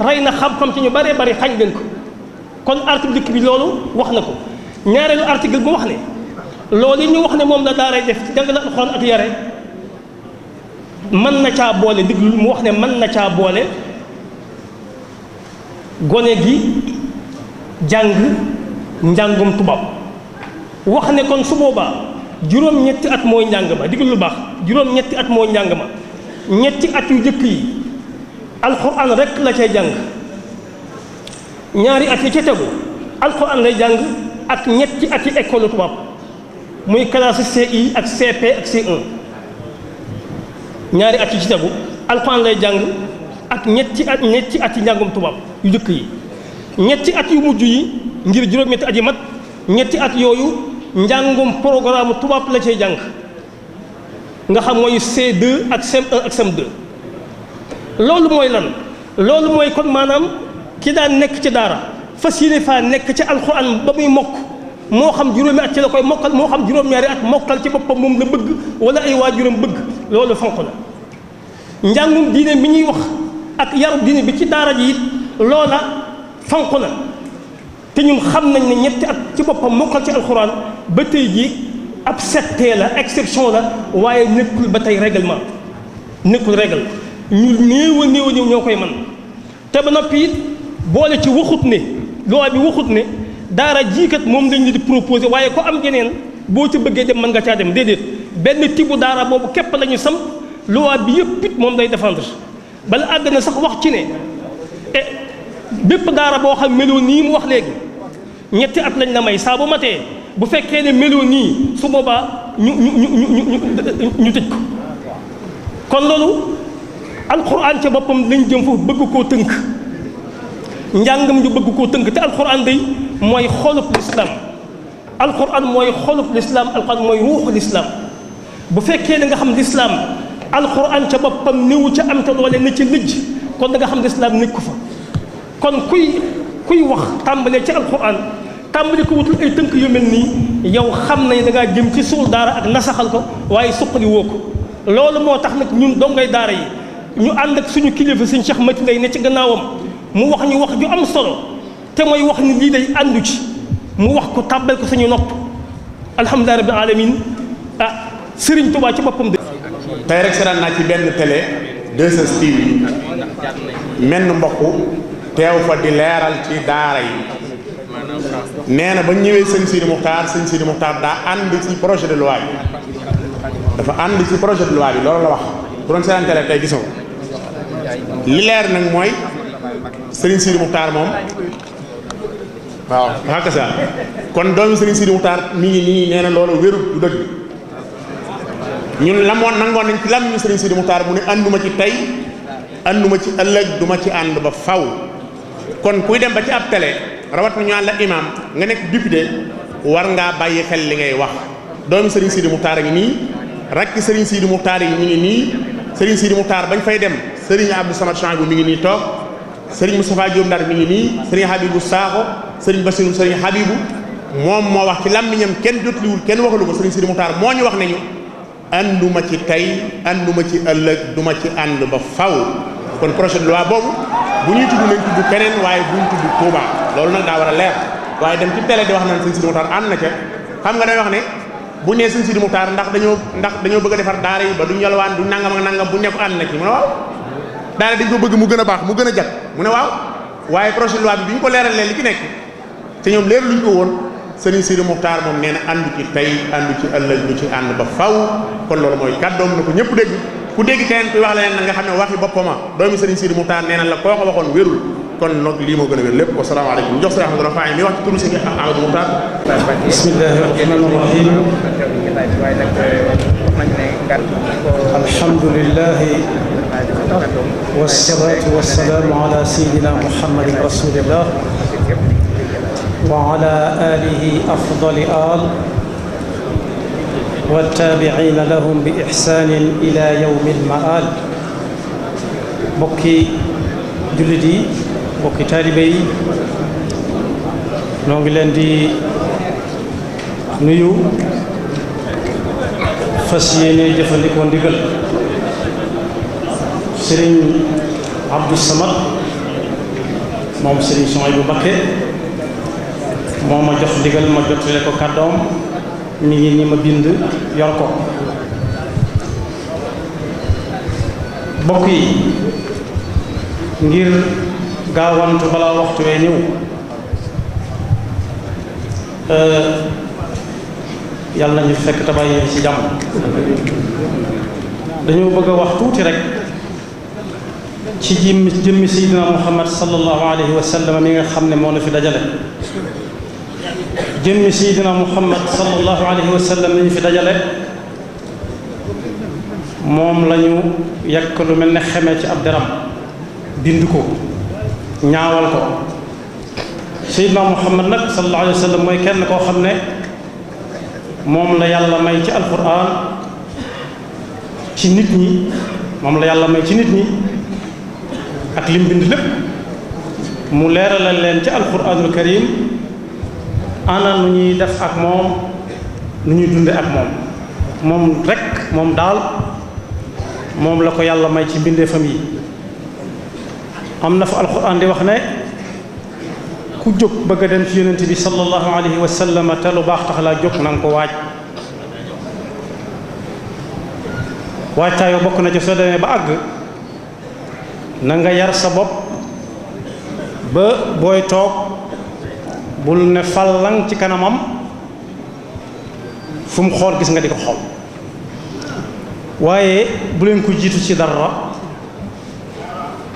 rey na xam-xam ci ñu bëree bëri xañ leen ko kon article dëkk bi loolu wax na ko ñaareelu article bu wax ne loolu yi ñu wax ne moom la daaray def ci jàngale alxuraan ak yare mën na caa boole diglu mu wax ne mën na caa boole gone gi jàng njàngum tubaab wax ne kon su boobaa juróom-ñetti at mooy njàng ma diglu lu baax juróom-ñetti at mooy njàng ma ñetti at yu jëkk yi alxuraan rek la cay jàng ñaari at yi ca tegu alxuraan lay jàng ak ñetti at yi école tubaab muy classe CI ak CP ak C1 ñaari at yi ci tegu alxuraan lay jàng ak ñetti at yi njàngum tubaab yu njëkk yi ñetti at yu mujj yi ngir juróom-ñetti at yi mat ñetti at yooyu njàngum programme tubaab la cay jàng nga xam mooy C2 ak CM1 ak CM2 loolu mooy lan loolu mooy kon maanaam ki daan nekk ci daara fas yéene faa nekk ci alxuraan ba muy mokk moo xam juróomi at ci la koy mokkal moo xam juróom-ñaari at mokkal ci boppam moom la bëgg wala ay waajuram bëgg loolu fonk na njàngum diine mi ñuy wax ak yaru diine bi ci daara ji it loola fonk na te ñun xam nañ ne ñetti at ci boppam mokkal ci alxuraan ba tey jii ab settee la exception la waaye nekkul ba tey règlement nekkul règle ñu néew a ñoo koy man te ba noppi it boole ci waxut ne loi bi waxut ne daara jiikat moom lañ di proposé waaye ko am geneen boo ci bëggee dem mën nga caa dem déedéet benn tibu daara boobu képp la ñu samp loi bi yëpp it moom day défendre bala àgg na sax wax ci ne bépp daara boo xam meloo nii mu wax léegi ñetti at lañ la may saa bu matee bu fekkee ne meloo nii su boobaa ñu tëj ko kon loolu alxuraan ca boppam lañ jëm foofu bëgg koo tënk njàngam ñu bëgg koo tënk te alxuraan day mooy xolub lislaam alxuraan mooy xolub lislaam alxuraan mooy ruuxu lislaam bu fekkee da nga xam lislaam alxuraan ca boppam néewu ca am te doole na ci lëj kon da nga xam lislaam nekku fa kon kuy wax tàmbalee ci alxuraan tàmbali ko wutul ay tënk yu mel nii yow xam nañ da ngaa jëm ci suul daara ak nasaxal ko waaye suqali woo ko loolu moo tax nag ñun dongay daara yi ñu ànd ak suñu kilifa suñu Cheikh Mati lay ne ci gannaawam mu wax ñu wax ju am solo te mooy wax ni lii day àndu ci mu wax ko tàbbal ko suñu nopp alhamdulilah rabbil alamin Serigne Touba ci boppam de. tey rek seetaan naa ci benn télé 2STV menn mbokk teew fa di leeral ci daara yi nee na ba ñëwee sëñ Sidi Muxtaar daa ànd ci projet de loi bi dafa ànd ci projet de loi bi loolu la wax bu doon seetaan télé tey gisoo li leer nag mooy Serigne Sidi Muxtaar moom waaw xakka sa kon doomi Serigne Sidi Muxtaar mi ngi nii nee na loolu wérut du dëgg ñun nangoon nañ ci lam ñu Serigne Sidi Muxtaar mu ne ànduma ci tey ànduma ci ëllëg duma ci ànd ba faw kon kuy dem ba ci ab télé rawat na ñu la imam nga nekk député war ngaa bàyyi xel li ngay wax doomi Serigne Sidi Muxtaar a ngi nii rakki Serigne Sidi Muxtaar yi ñu ngi nii Serigne Sidi Muxtaar bañ fay dem Serigne Abdou Samad Chang bi mi ngi nii toog Serigne Moustapha Diop Ndar mi ngi nii Serigne Habibou Sakho Serigne Bassirou Serigne Habibou moom moo wax ci làmmiñam kenn jotliwul kenn waxalu ko Serigne Sidi Muxtaar moo ñu wax nañu ànduma ci tey ànduma ci ëllëg duma ci ànd ba faw kon projet de loi boobu bu ñuy tudd nañ tudd keneen waaye buñ tudd Touba loolu nag daa war a leer waaye dem ci télé di wax naan Serigne Sidi Muxtaar ànd na ca xam nga day wax ne bu nee Serigne Sidi Muxtaar ndax dañoo bëgg a defar daara yi ba duñ yalwaan du nangam ak nangam bu nekk ànd na ci mu ne waaw daara dañ ko bëgg mu gën a baax mu gën a jag mu ne waaw waaye projet de loi bi ñu ko leeralee li ci nekk te ñoom leer luñ ko woon Serigne Sidi Muxtaar moom nee na àndu ci tey àndu ci ëllëg du ci ànd ba faw kon loolu mooy kàddoom na ko ñëpp dégg ku dégg keneen kuy wax leneen na nga xam ne waxi boppama doomi Serigne Sidi Muxtaar nee na la koo ko waxoon wérul kon nag lii moo gën a wér lépp wasalaamaaleykum jox Serigne Ahmadou Rafaay mi wax ci turu Serigne Ahmadou Muxtaar bismillahi rahmani rahim alhamdulillahi wassalatu wassalamu ala sayyidina muhammadin rasulillah wa ala alihi afdali al wattabi'ina lahum bi ihsanin ila yawmil ma'al bokki jullit yi bokki taalibe yi noo ngi leen di nuyu fas yéene jëfandikoo ndigal Serigne Abdou Samad moom Serigne Souhaïbou Mbacké moo ma jox ndigal ma jottale ko kàddoom mi ngi ni ma bind yor ko bokk yi ngir gaawantu balaa waxtu wee ñëw yàlla nañu fekk tabaay ci jàmm dañoo bëgg a wax tuuti rek ci jëmmi Seydina Muhammad sallallahu alayhi wa sallam mi nga xam ne moo na fi dajale jëmmi Seydina Muhammad sallallahu alayhi wa sallam mi ñu fi dajale moom lañu yàq lu mel ne xeme ci ab deram bind ko ñaawal ko Seydina Muhammad nag sallallahu alayhi wa sallam mooy kenn koo xam ne moom la yàlla may ci alquran ci nit ñi moom la yàlla may ci nit ñi ak lim bind lépp mu leeralal leen ci alquranul karim ana nu ñuy def ak moom nu ñuy dunde ak moom moom rek moom daal moom la ko yàlla may ci mbindeefam yi am na fa alquran di wax ne ku jóg bëgg a dem ci yonent bi sallallahu alayhi wa sallam te lu baax tax laa jóg na nga ko waaj waajtaayoo bokk na ci soo demee ba àgg na nga yar sa bopp ba booy toog bul ne fallang ci kanamam fu mu xool gis nga di ko xool waaye bu leen ko jiitu ci dara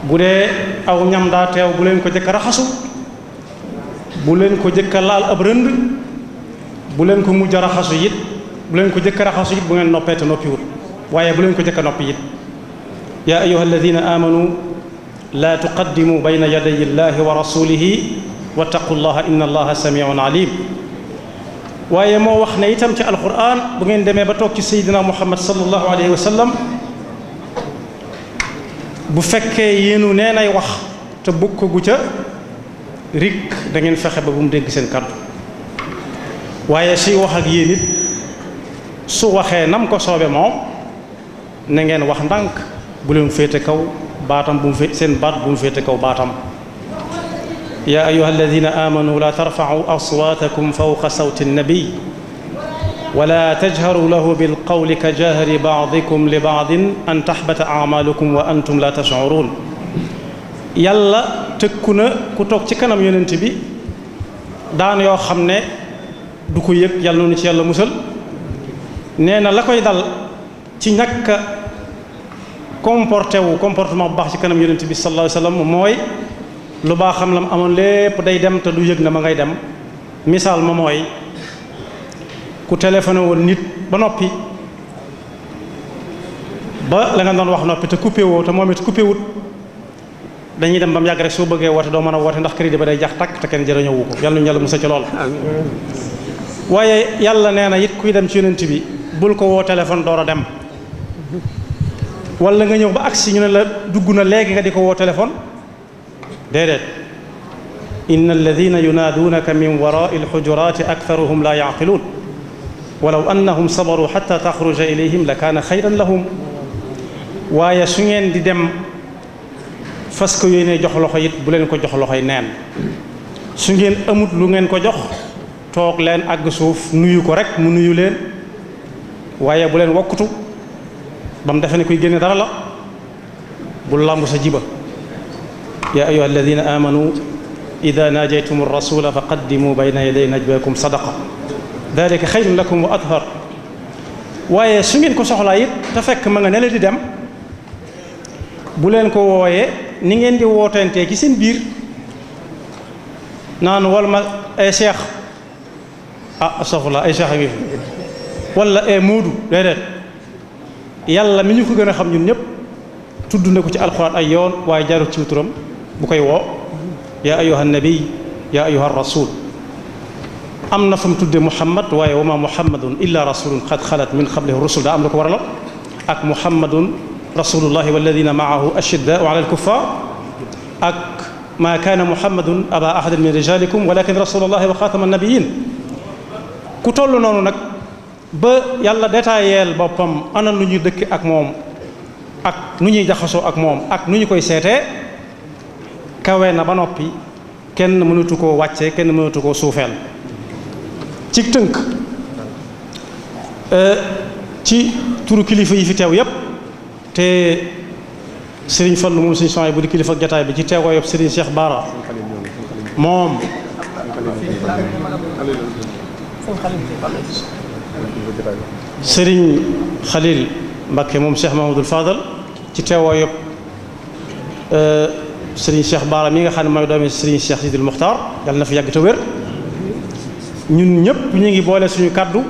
bu dee aw ñam daa teew bu leen ko jëkk a raxasu bu leen ko jëkk a laal ab rënd bu leen ko mujj a raxasu it bu leen ko jëkk a raxasu it bu ngeen noppee te noppiwut waaye bu leen ko jëkk a noppi it yaa ayyuha alladina amanu laa tuqaddimu bayna yaday illahi wa rasulihi wattaqullaha inna allaha samiun alim waaye moo wax ne itam ci alquran bu ngeen demee ba toog ci seydina muhammad sallallahu alayhi wa sallam bu fekkee yéenu nee nay wax te bukk gu ca rik da ngeen fexe ba bu mu dégg seen kàddu waaye suy wax ak yéen it su waxee nam ko soobe moom na ngeen wax ndànk bu leen féete kaw baatam bu mu féete seen baat bu mu féete kaw baatam yaa ayyuha alladina amanu la tarfa'u aswatakum fawqa sawti an-nabi wala tajharu lahu bil qawli ka jahri ba'dikum li ba'din an tahbata a'malukum wa antum la tash'urun yàlla tëkku na ku toog ci kanam yonent bi daan yoo xam ne du ko yëg yàlla noonu ci yàlla musal nee na la koy dal ci ñàkk a comportement bu baax ci kanam yonent bi sallallahu alayhi wasallam mooy lu baax xam la mu amoon lépp day dem te du yëg na ma ngay dem misaal ma mooy ku téléphoné woon nit ba noppi ba la nga doon wax noppi te coupé woo te moom it coupé wut dañuy dem ba mu yàgg rek soo bëggee woote doo mën a woote ndax crédit ba day jax takk te kenn jërëñëwu ko yàlla ñu yàlla musa ci lool waaye yàlla nee na it kuy dem ci yonent bi bul ko woo téléphone door a dem wala nga ñëw ba agsi ñu ne la dugg na léegi nga di ko woo téléphone déedéet inna alladina yunaaduunaka min warai alxujuraati aktharuhum la yaqiluun walaw annahum sabaru xata taxruja ilayhim la kaana xayran lahum waaye su ngeen di dem fas ko yéene jox loxo it bu leen ko jox loxoy neen su ngeen amut lu ngeen ko jox toog leen àgg suuf nuyu ko rek mu nuyu leen waaye bu leen wokkutu ba mu defe ne kuy génne dara la bul làmb sa jiba yaa ayuha alladina amanu ida naajaytum rasula fa qaddimu bayna yaday najwaakum sadaqa dalika xayrun lakum wa athar waaye su ngeen ko soxlaa it te fekk ma nga ne la di dem bu leen ko wooyee ni ngeen di wootantee ci seen biir naan wal ma ay cheikh astafurlah ay cheikh a ngi fi wala ay moodu déedéet yàlla mi ñu ko gën a xam ñun ñëpp tudd na ko ci alxuraan ay yoon waaye jaarut ci turam bu koy woo yaa ayuha nabiy yaa ayuha rasul am na fu mu tuddee muhammad waaye wa ma muhammadun illa rasulun qad xalat min qablihi rusul daa am la ko waraloon ak muhammadun rasulullahi walladina maahu ashiddaau ala alkuffar ak ma kaana muhammadun aba ahadin min rijalikum walakin rasulullahi wa xaatama nabiyin ku toll noonu nag ba yàlla détailleel boppam ana nu ñuy dëkk ak moom ak nu ñuy jaxasoo ak moom ak nu ñu koy seetee kawe na ba noppi kenn mënatu koo wàcce kenn mënatu koo suufeel ci tënk ci turu kilifa yi fi teew yépp te Serigne Fallou moom suñu soxna bu di kilifa ak jataay bi ci teewoo yëpp Serigne Cheikh Bara moom Serigne Khalil Mbacké moom Cheikh Mahamadul Fadal ci teewoo yëpp Serigne Cheikh Bara mi nga xam ne mooy doomi Serigne Cheikh Sidil Muxtaar yàlla na fi yàgg te wér ñun ñëpp ñu ngi boole suñu kàddu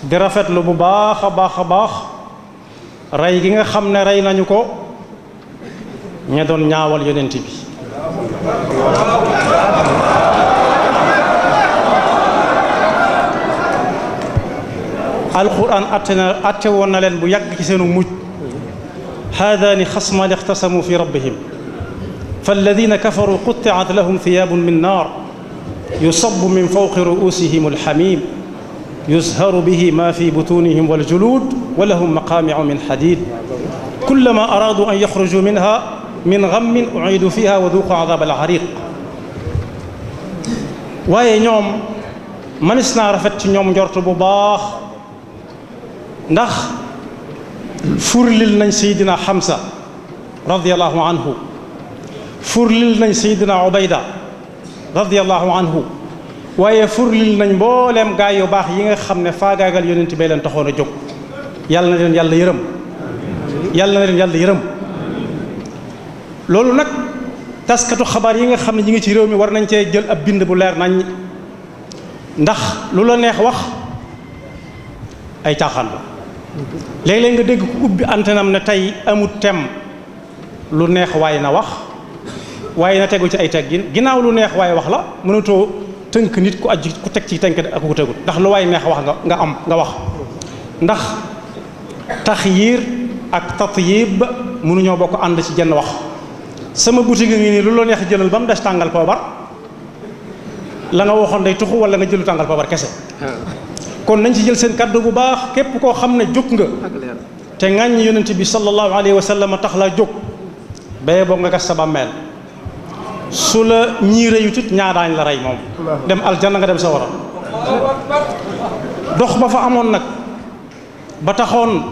di rafetlu bu baax a baax a baax rey gi nga xam ne rey nañu ko ña doon ñaawal yonent bi alquran atte woon na leen bu yàgg ci seenu mujj haadaani xasmaani ixtasamu fi rabbihim falladina kafaru quttiat lahum thiyaabun min naar yusabu min fawqi ruusihim alxamim yuzharu bihi ma fi butunihim waljuluud wa lahum maqaamicu min xadiid kullama araadu an yaxruju minha min gammin uciidu fiha wa duuqu cadaab alxariiq waaye ñoom mënees naa rafet ci ñoom njort bu baax ndax furlil nañ Seydina Hamza radiyallahu anhu furlil nañ Seydina Ubayda radiyallahu anhu waaye furlil nañ mbooleem gaay yu baax yi nga xam ne faagaagal yonent bay leen taxoon a jóg yàlla na leen yàlla yërëm yàlla na leen yàlla yërëm loolu nag taskatu xabaar yi nga xam ne ñi ngi ci réew mi war nañ cee jël ab bind bu leer nañ ndax lu la neex wax ay caaxaan la léeg-léeg nga dégg ku ubbi antenam ne tey amut tem lu neex waaye na wax waaye na tegu ci ay teggin ginnaaw lu neex waaye wax la mënatoo tënk nit ku ajj ku teg ci tënk ak ku tegut ndax lu waaye neex wax nga wax ndax taxyiir ak tatyib mënuñoo bokk ànd ci jenn wax sama boutique ngi nii lu la neex jëlal ba mu des tàngal poobar la nga waxoon day tuxu wala nga jëlu tàngal poobar kese kon nañ ci jël seen kàddu bu baax képp koo xam ne jóg nga te ŋàññ yonent bi sallallahu alayhi wa sallam tax laa jóg baye boo nga gas sa bàmmeel su la ñii reyut it ñaadaañ la rey moom dem aljanna nga dem sa wara dox ba fa amoon nag ba taxoon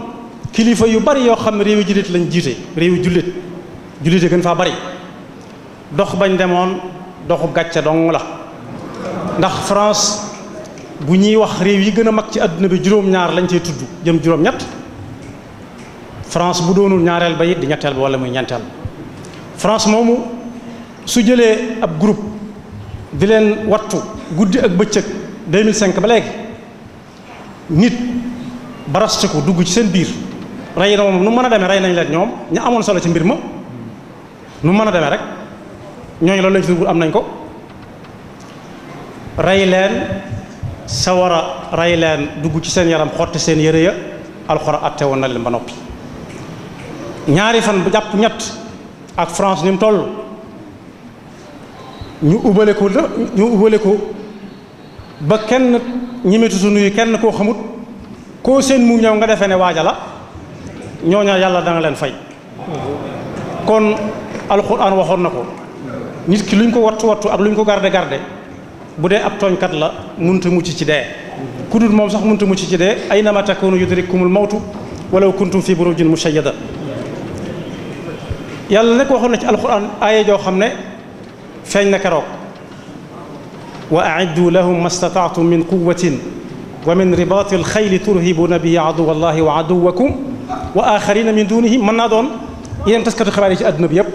kilifa yu bari yoo xam ne réewi jullit lañ jiite réewi jullite gën faa bari dox bañ demoon doxu gàcce dong la ndax France bu ñuy wax réew yi gën a mag ci àdduna bi juróom-ñaar lañ cey tudd jëm juróom-ñett France bu doonul ñaareel ba it di ñetteel ba wala muy ñeenteel France moomu su jëlee ab groupe di leen wattu guddi ak bëccëg 2005 ba léegi nit barastiku dugg ci seen biir rey na moom nu mën a demee rey nañ leen ñoom ña amoon solo ci mbir ma nu mën a demee rek ñooñu loolu lañ ci dugg am nañ ko rey leen sawara rey leen dugg ci seen yaram xotti seen yére ya alxuraan atte woon na leen ba noppi ñaari fan bu jàpp ñett ak France ni mu toll ñu ubale ko ba kenn ñimetu su nuyu kenn koo xamut koo seen mu ñëw nga defee ne waaja la ñooña yàlla dana leen fay kon alxuraan waxoon na ko nit ki luñ ko wattu ak luñ ko garde bu dee ab tooñkat la munta mucc ci dee ku dul moom sax munta mucc ci dee aynama takunu yudrikkumul mawtu walaw kuntum fi burujin mushayyada yàlla nekk waxoon na ci alxuraan aaya joo xam ne feeñ na keroog wa a'iddu lahum mastata'tum min quwwatin wa min ribaati alxayli turhibuuna bihi aduwa allahi wa aduwakum wa axarina min dunihim mën naa doon yeneen taskatu xibaar yi ci àdduna bi yëpp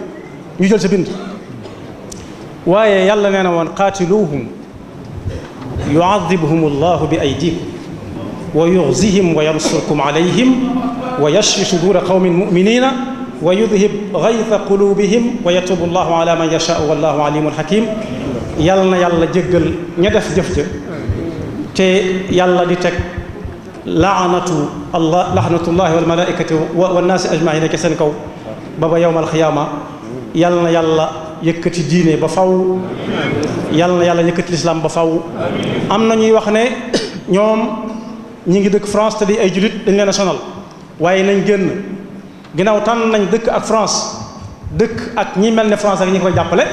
ñu jël sa bind waaye yàlla nee na woon qaatiluuhum yu'adhibhum allahu bi aydikum wa yughzihim wa yansurkum alayhim wa yashfi sudura qawmin mu'minina wa yudhib ghaytha qulubihim wa yatubu allahu ala man yashaa'u wallahu alimun hakim yàlla na yàlla jéggal ña def jëf ja te yàlla di teg laanatullahi wal malaikati wan naasi ajmaina ca seen kaw ba yawmal xiyaama yàlla na yàlla yëkkati diine ba faw yàlla na yàlla yëkkati lislaam ba faw am na ñuy wax ne ñoom ñi ngi dëkk France te di ay julit dañ leen a sonal waaye nañ génn ginnaaw tànn nañ dëkk ak France dëkk ak ñi mel ne France ak ñi koy jàppale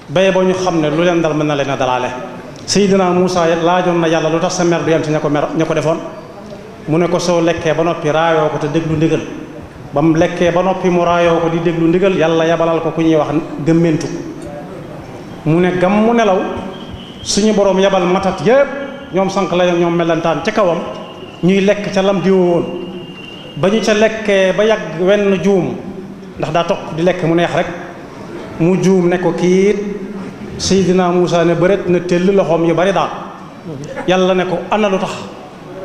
baye boo ñu xam ne lu leen dal mën na leen a dalaale Seydina Muusa laajoon na yàlla lu tax sa mer du yem ci ña ko defoon mu ne ko soo lekkee ba noppi raayoo ko te déglu ndigal ba mu lekkee ba noppi mu raayoo ko di déglu ndigal yàlla yabalal ko ku ñuy wax gëmmentu mu ne gam mu nelaw suñu boroom yabal matat yépp ñoom sànq la ñoom melentaan ca kawam ñuy lekk ca lam diwo woon ba ñu ca lekkee ba yàgg wenn juum ndax daa toq di lekk mu neex rek mu juum ne ko kiit Seydina Muusa ne bëret na tell loxoom yu bari daal yàlla ne ko ana lu tax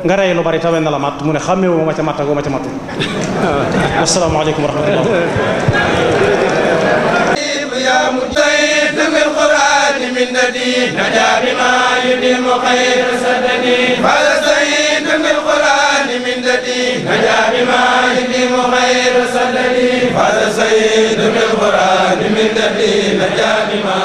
nga rey lu bari tawe na la matt mu ne xàmmeewu ma ca matt ak ma ca mattu wassalaamu aleykum wa rahmatullah يا مجيد بالقرآن من ندي نجا بما يديم خير سددي هذا سيد بالقرآن من ندي نجا بما يديم خير سددي هذا سيد بالقرآن من ندي نجا بما